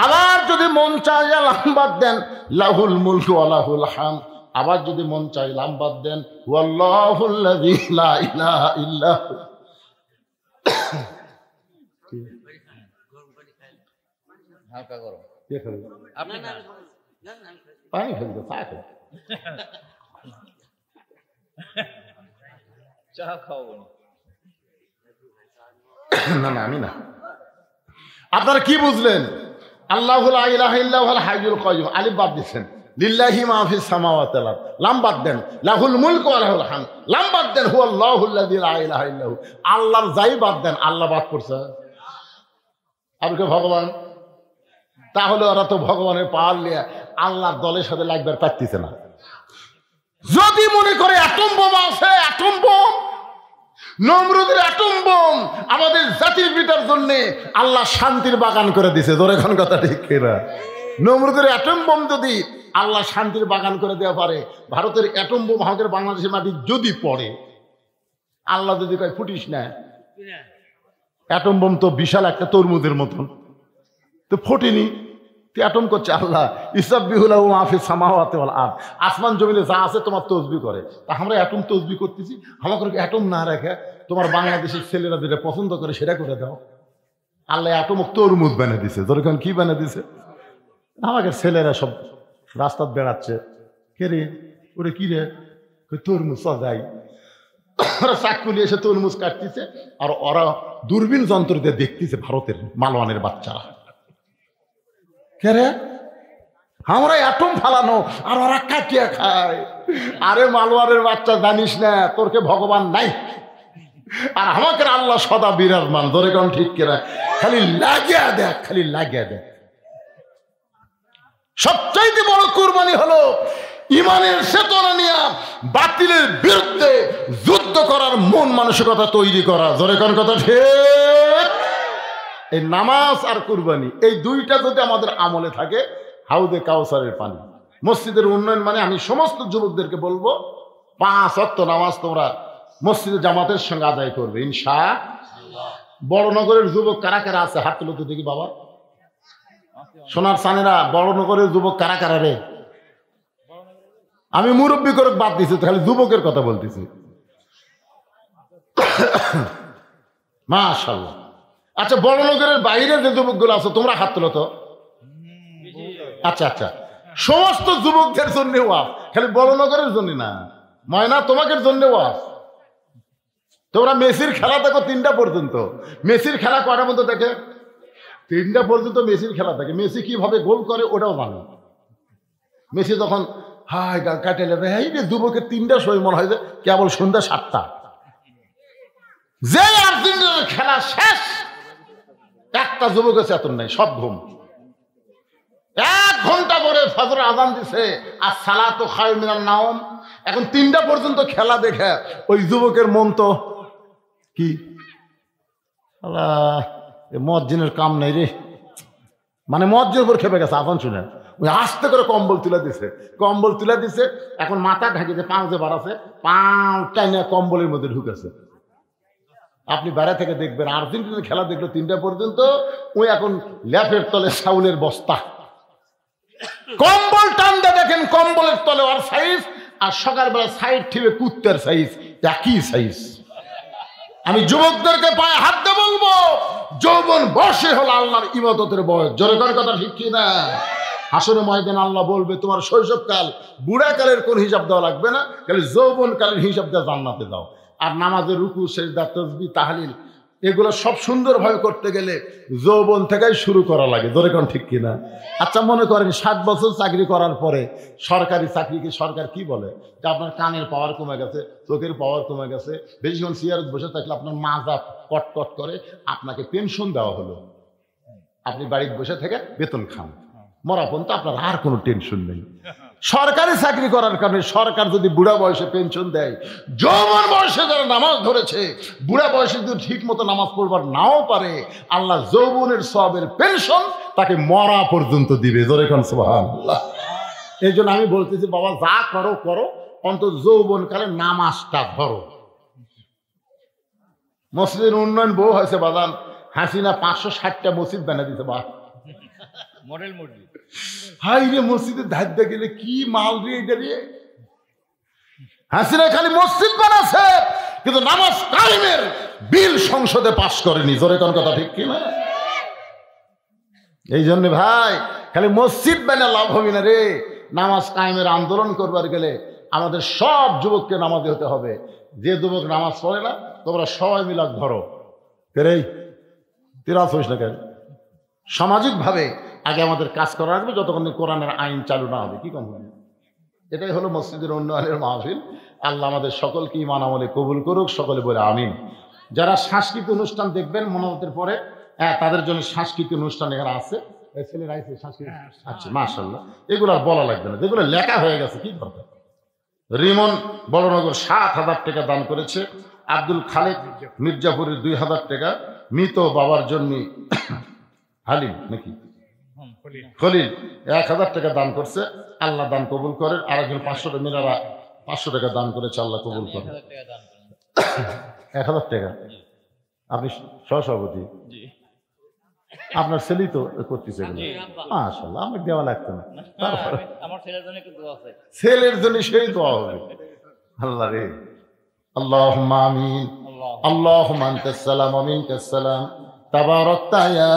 A: আবার যদি মন চায় লাম বাদ দেন, লাহুল মুলকু ওয়া লাহুল হামদ। আবার যদি মন চায় লাম বাদ দেন, ওয়াল্লাহুল্লাযী লা ইলাহা ইল্লা হু।
B: হালকা করো,
A: কে খাবে?
B: আপনি না,
A: পানি খাবে, চা খাবে।
B: চা খাও
A: না না, আমি না। আপনারা কি বুঝলেন? আল্লাহু লা ইলাহা ইল্লা হুয়াল হাইয়ুল কাইয়ুম, আলিফ বাদ দিচ্ছেন। লিল্লাহি মা ফিস সামাওয়াতি ওয়াল আরদ, লাম বাদ দেন। লাহুল মুলকু ওয়া লাহুল হামদ, লাম বাদ দেন। হুয়াল্লাহুল্লাযী লা ইলাহা ইল্লা হু। আল্লাহর যাই বাদ দেন, আল্লাহ বাদ করছে। আপনি ভগবান, তাহলে ওরা তো ভগবানের পাওয়ার নিয়ে আল্লাহর দলের সাথে লাগবে পারতেছে না। যদি মনে করে অ্যাটম বোম আছে, অ্যাটম বোম, নমরুদের অ্যাটম বোম আমাদের জাতির পিতার জন্য আল্লাহ শান্তির বাগান করে দিছে। জোরে এখন কথা ঠিক কিনা? নমরুদের অ্যাটম বোম যদি আল্লাহ শান্তির বাগান করে দেওয়া পারে, ভারতের অ্যাটম বোম আমাদের বাংলাদেশের মাটি যদি পড়ে, আল্লাহ যদি কয় ফুটিস না, অ্যাটম বোম তো বিশাল একটা তরমুজের মতন, তো ফোটেনি, অ্যাটম করছে আল্লাহ। ইসাব্বিহুলাহু মা ফিস সামাওয়াতি ওয়াল আরদ, আসমান জমিনে যা আছে তোমার তসবিহ করে। তা আমরা অ্যাটম তসবিহ করতেছি, আমাকে অ্যাটম না রেখে তোমার বাংলাদেশের ছেলেরা যেটা পছন্দ করে সেটা করে দাও। আল্লাহ অ্যাটম তরমুজ বানিয়ে দিছে। যেরকম কি বানিয়ে দিছে? আমাকে ছেলেরা সব রাস্তায় বেড়াচ্ছে, কে রে ওরে কি রে, তরমুজ যাই, ওরা চাকু নিয়ে এসে তরমুজ কাটতেছে, আর ওরা দূরবীন যন্ত্র দিয়ে দেখতেছে ভারতের মালওয়ানের বাচ্চারা। কে রে? আমরা অ্যাটম ফালানো আর ওরা কাটিয়া খায়। আরে মালওয়ানের বাচ্চা, জানিস না তোরকে ভগবান নাই, আর আমাকে আল্লাহ সদা বিরাজমান। ধরে কোন ঠিক কিনা? খালি লাগিয়া দেখ, খালি লাগিয়া দেখ। সবচাইতে বড় কুরবানি হলো ইমানের চেতনা নিয়ে বাতিলের বিরুদ্ধে যুদ্ধ করার মন মানসিকতা তৈরি করা। জোরে কোন কথা ঠিক? এই নামাজ আর কুরবানি, এই দুইটা যদি আমাদের আমলে থাকে, হাউদে কাউসারের পানি। মসজিদের উন্নয়ন মানে আমি সমস্ত যুবকদেরকে বলবো, 5 ওয়াক্ত নামাজ তোমরা মসজিদে জামাতের সঙ্গে আদায় করবে ইনশাআল্লাহ। বড়নগরের যুবক কারা কারা আছে হাত তুলো তো দেখি বাবা। সোনার সানেরা বড়নগরের যুবক কারা কারা রে? আমি মুরব্বী করে বাদ দিছি, খালি যুবকের কথা বলতেছি। মাশাআল্লাহ। আচ্ছা, বড়নগরের বাইরে যে যুবকগুলো আছে তোমরা হাত তুলো তো। আচ্ছা আচ্ছা, সমস্ত যুবকদের জন্য ওয়াজ, খালি বড়নগরের জন্য না। ময়না তোমাকে জন্য ওয়াজ। তোমরা মেসির খেলা দেখো 3টা পর্যন্ত। মেসির খেলা কয়টা মধ্যে দেখে? 3টা পর্যন্ত মেসির খেলা থাকে। মেসি কিভাবে গোল করে ওটাও জানো। মেসি যখন হাই কাটে লেবে এই রে যুবকের 3টার সময় মনে হয় যে কেবল সন্ধ্যা 7টা। যে আর্জেন্টিনার খেলা শেষ, একটা যুবকের চেতন নাই, সব ঘুম। 1 ঘন্টা করে ফজর আজান দিছে আর সালাতু খায়রুম মিনান নাওম। এখন 3টা পর্যন্ত খেলা দেখে ওই যুবকের মন তো কি আল্লাহ, মজ্জিনের কাম নাই রে, মানে মজ্জির উপর খেপে গেছে আজান শুনে। ওই আস্তে করে কম্বল তুলে দিছে, কম্বল তুলে দিছে। এখন মাথা ঢাকিতে পাঁচ যে বাড়াছে, পাঁচটা নিয়ে কম্বলের মধ্যে ঢুকেছে। আপনি বাইরে থেকে দেখবেন আর্জেন্টিনার খেলা দেখলো 3টা পর্যন্ত, ওই এখন ল্যাপের তলে চাউলের বস্তা, কম্বল টানতে দেখেন কম্বলের তলে আর সাইজ, আর সকালবেলা সাইড ঠিবে কুত্তার সাইজ, একই সাইজ। আমি যুবকদেরকে পায়ে হাত দিয়ে বলবো, যৌবন বয়সে হলো আল্লাহর ইবাদতের বয়স। জোরে করে কথা ঠিক কি না? হাসরে ময়দানে আল্লাহ বলবে তোমার শৈশবকাল বুড়াকালের কোন হিসাব দেওয়া লাগবে না, খালি যৌবনকালের হিসাব দেওয়া জান্নাতে দাও। আর নামাজের রুকু সেজদা তাসবিহ তাহলিল এগুলো সব সুন্দরভাবে করতে গেলে যৌবন থেকেই শুরু করা লাগে। জোরে কোন ঠিক কিনা? আচ্ছা, মনে করেন 7 বছর চাকরি করার পরে সরকারি চাকরিকে সরকার কি বলে যে আপনার কানের পাওয়ার কমে গেছে, চোখের পাওয়ার কমে গেছে, বেশিক্ষণ চেয়ারে বসে থাকলে আপনার মাজা কটকট করে, আপনাকে পেনশন দেওয়া হলো, আপনি বাড়িতে বসে থেকে বেতন খান, মরা পর্যন্ত আপনার আর কোনো টেনশন নেই। সরকারি চাকরি করার কারণে সরকার যদি বুড়া বয়সে পেনশন দেয়, যৌবন বয়সে যারা নামাজ ধরেছে বুড়া বয়সে যদি ঠিক মতো নামাজ পড়বার নাও পারে, আল্লাহ যৌবনের সওয়াবের পেনশন তাকে মরা পর্যন্ত দিবে। জোরে কোন সুবহানাল্লাহ। এই জন্য আমি বলতেছি বাবা, যা করো করো, অন্তত যৌবনকালে নামাজটা ধরো। মসজিদের উন্নয়ন বউ হয়েছে বাদান, হাসিনা 560টা মসজিদ বানিয়ে দিতে বা
B: মডেল মসজিদ।
A: হাই রে, মসজিদের ধার দিয়ে গেলে কি মাল রে এটা রে। হাসিনা খালি মসজিদ বানাচ্ছে কিন্তু নামাজ কায়েমের বিল সংসদে পাশ করেনি। জোরে কোন কথা ঠিক কিনা? এই জন্য ভাই, খালি মসজিদ বানিয়ে লাভ হবে না রে। নামাজ কায়েমের আন্দোলন করবার গেলে আমাদের সব যুবককে নামাজি হতে হবে। যে যুবক নামাজ পড়ে না, তোমরা সবাই মিলাদ ধরো। তেরেই তিরাস হইস না কেন? সামাজিকভাবে আগে আমাদের কাজ করা লাগবে যতক্ষণ কোরআনের আইন চালু না হবে। কি কম হবে? এটাই হলো মসজিদের উন্নয়নের মাহফিল। আল্লাহ আমাদের সকলকে ঈমান আমলে কবুল করুক, সকলে বলে আমিন। যারা সাংস্কৃতিক অনুষ্ঠান দেখবেন মোনাজাতের পরে, তাদের জন্য সাংস্কৃতিক অনুষ্ঠান এখানে আছে। ছেলেরা আছে সাংস্কৃতিক, আচ্ছা মাশাআল্লাহ। এগুলো আর বলা লাগবে না, যেগুলো লেখা হয়ে গেছে কি দরকার। রিমন বড়নগর 7,000 টাকা দান করেছে। আব্দুল খালেক মির্জাপুরের 2,000 টাকা। মৃত বাবার জন্য হালিম নাকি খলিল 1,000 টাকা দান করছে। আল্লাহ দান কবুল করেন। আরেকজন 500 টাকা, মিনারা 500 টাকা দান করেছে, আল্লাহ কবুল করেন। 1,000 টাকা। আপনি সহসভাপতি, আপনার ছেলেই তো করতেছে। মাশাআল্লাহ, আমাকে দেওয়া লাগতো না।
B: আমার ছেলের জন্য একটু দোয়া আছে।
A: ছেলের জন্য সেই দোয়া হবে। আল্লাহ রে, আল্লাহুম্মা আমিন। আল্লাহুম্মা আনতাস সালাম ওয়া মিনকাস সালাম, তাবারাকতা ইয়া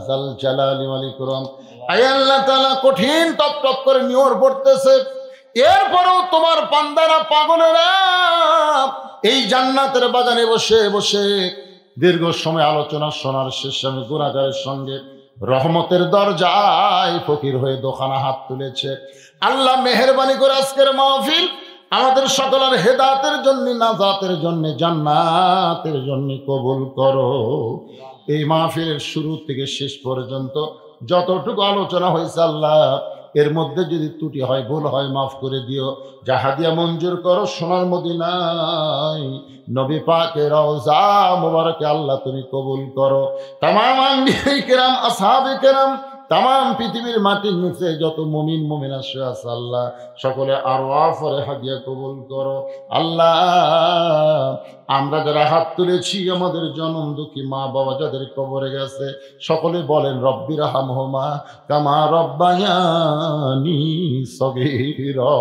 A: যাল জালালি ওয়াল ইকরাম। আয় আল্লাহ তাআলা, কঠিন টপ টপ করে নিয়র পড়তেছে, এরপরেও তোমার বান্দারা পাগলেরা এই জান্নাতের বাগানে বসে বসে দীর্ঘ সময় আলোচনা শোনার শেষে আমি গুনাহগারের সঙ্গে রহমতের দরজায় ফকির হয়ে দোকানে হাত তুলেছে। আল্লাহ মেহেরবানি করে আজকের মাহফিল আমাদের সকলের হেদায়েতের জন্য, নাজাতের জন্য, জান্নাতের জন্য কবুল করো। এই মাহফিলের শুরু থেকে শেষ পর্যন্ত যতটুকু আলোচনা হয়েছে আল্লাহ, এর মধ্যে যদি ত্রুটি হয়, ভুল হয়, মাফ করে দিও। জাহাদিয়া মঞ্জুর করো সোনার মদিনায় নবী পাকের রওজা মোবারকে আল্লাহ তুমি কবুল করো। তামাম আম্বিয়া কিরাম, আসহাবে কিরাম, তাম পৃথিবীর মাটির নিচে যত মুমিন মুমিনা শুয়ে আছে আল্লাহ সকলে আরওয়াফরে হাদিয়া কবুল করো। আল্লাহ আমরা যারা হাত তুলেছি আমাদের জনম দুঃখী মা বাবা যাদের কবরে গেছে সকলে বলেন রব্বির হামহুমা কামা রব্বায়ানি সগীরা।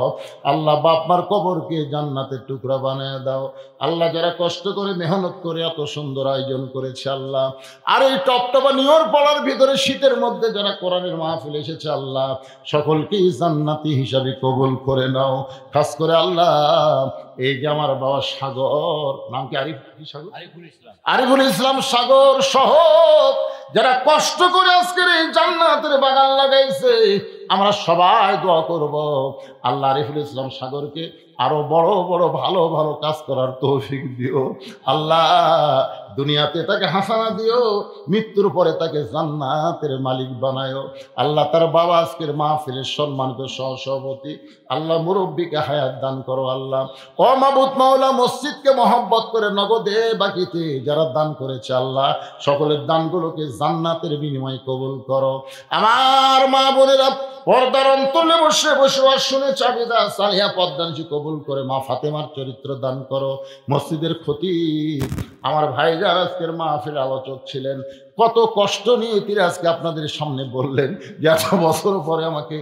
A: আল্লাহ বাপ মার কবরকে জান্নাতের টুকরা বানায় দাও। আল্লাহ যারা কষ্ট করে মেহনত করে এত সুন্দর আয়োজন করেছে আল্লাহ, আর এই টপটপা নিয়র পড়ার ভিতরে শীতের মধ্যে যারা কোরআনের মাহফিল এসেছে আল্লাহ সকলকেই জান্নাতি হিসাবে কবুল করে নাও। খাস করে আল্লাহ এই যে আমার বাবা সাগর, নাম কি আরিফুল ইসলাম সাগর সহ যারা কষ্ট করে আজকের এই জান্নাতের বাগান লাগাইছে, আমরা সবাই দোয়া করব আল্লাহ আরিফুল ইসলাম সাগরকে আরো বড় বড় ভালো ভালো কাজ করার তৌফিক দিও। আল্লাহ দুনিয়াতে তাকে হাসানা দিও, মৃত্যুর পরে তাকে জান্নাতের মালিক বানায়ো। আল্লাহ তার বাবা আজকের মাহফিলের সম্মানিত সহসভাপতি, আল্লাহ মুরব্বীকে হায়াত দান করো। আল্লাহ ও মাবুদ মাওলা মসজিদকে মহব্বত করে নগদে বাকিতে যারা দান করেছে আল্লাহ সকলের দানগুলোকে জান্নাতের বিনিময়ে কবুল করো। আমার মা বোনেরা পর্দার অন্তরে বসে বসে শুনে চাবিদা সালিহা পদ্মাংশী কবুল করে মা ফাতেমার চরিত্র দান করো। মসজিদের খতিব আমার ভাইজান আজকের মাহফিল আলোচক ছিলেন, কত কষ্ট নিয়ে তিনি আজকে আপনাদের সামনে বললেন যে এত বছর পরে আমাকে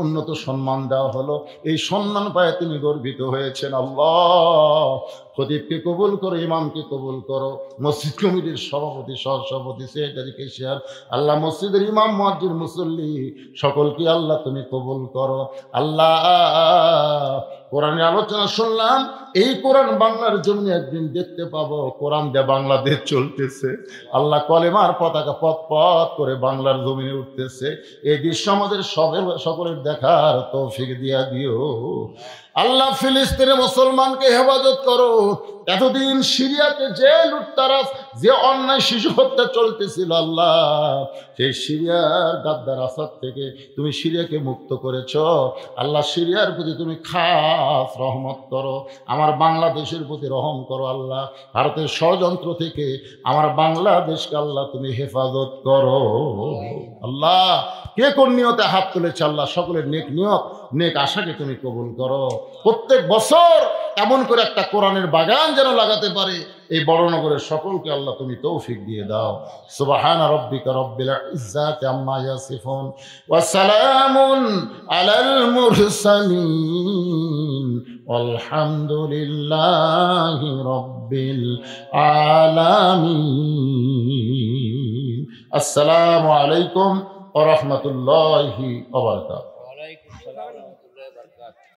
A: উন্নত সম্মান দেওয়া হলো। এই সম্মান পায় তিনি গর্বিত হয়েছেন। আল্লাহ খতিবকে কবুল করো, ইমামকে কবুল করো, মসজিদ কমিটির সভাপতি সহসভাপতি সেক্রেটারি কেশিয়ার আল্লাহ মসজিদের ইমাম মুয়াজ্জিন মুসল্লি সকলকে আল্লাহ তুমি কবুল করো। আল্লাহ কোরআনের আলোচনা শুনলাম, এই কোরআন বাংলার জন্য একদিন দেখতে পাবো। কোরআন দিয়ে বাংলাদেশ চলতেছে আল্লাহ, কলেমার পতাকা পথ পথ করে বাংলার জমিনে উঠতেছে। এই দৃশ্য আমাদের সকলের দেখার তৌফিক দিয়া দিও। আল্লাহ ফিলিস্তিনে মুসলমানকে হেফাজত করো। এতদিন সিরিয়াতে যে লুটতারাস যে অন্যায় শিশু হত্যা চলতেছিল আল্লাহ, সেই সিরিয়ার গাদ্দার আসাদ থেকে তুমি সিরিয়াকে মুক্ত করেছ আল্লাহ। সিরিয়ার প্রতি তুমি খাস রহমত করো, আমার বাংলাদেশের প্রতি রহম করো আল্লাহ। ভারতের ষড়যন্ত্র থেকে আমার বাংলাদেশকে আল্লাহ তুমি হেফাজত করো আল্লাহ। কে কোন নিয়তে হাত তুলেছে আল্লাহ সকলের নেক নিয়ত নেক আশাকে তুমি কবুল করো। প্রত্যেক বছর এমন করে একটা কোরআনের বাগান যেন লাগাতে পারে এই বড়নগরের সকলকে আল্লাহ তুমি তৌফিক দিয়ে দাও। সুবহানা রাব্বিকা রাব্বিল ইজ্জাতি আম্মা ইয়াসিফুন ওয়া সালামুন আলাল মুরসালিন ওয়ালহামদুলিল্লাহি রাব্বিল আলামিন। আসসালামু আলাইকুম ওয়া রাহমাতুল্লাহি ওয়া বারাকাতুহু।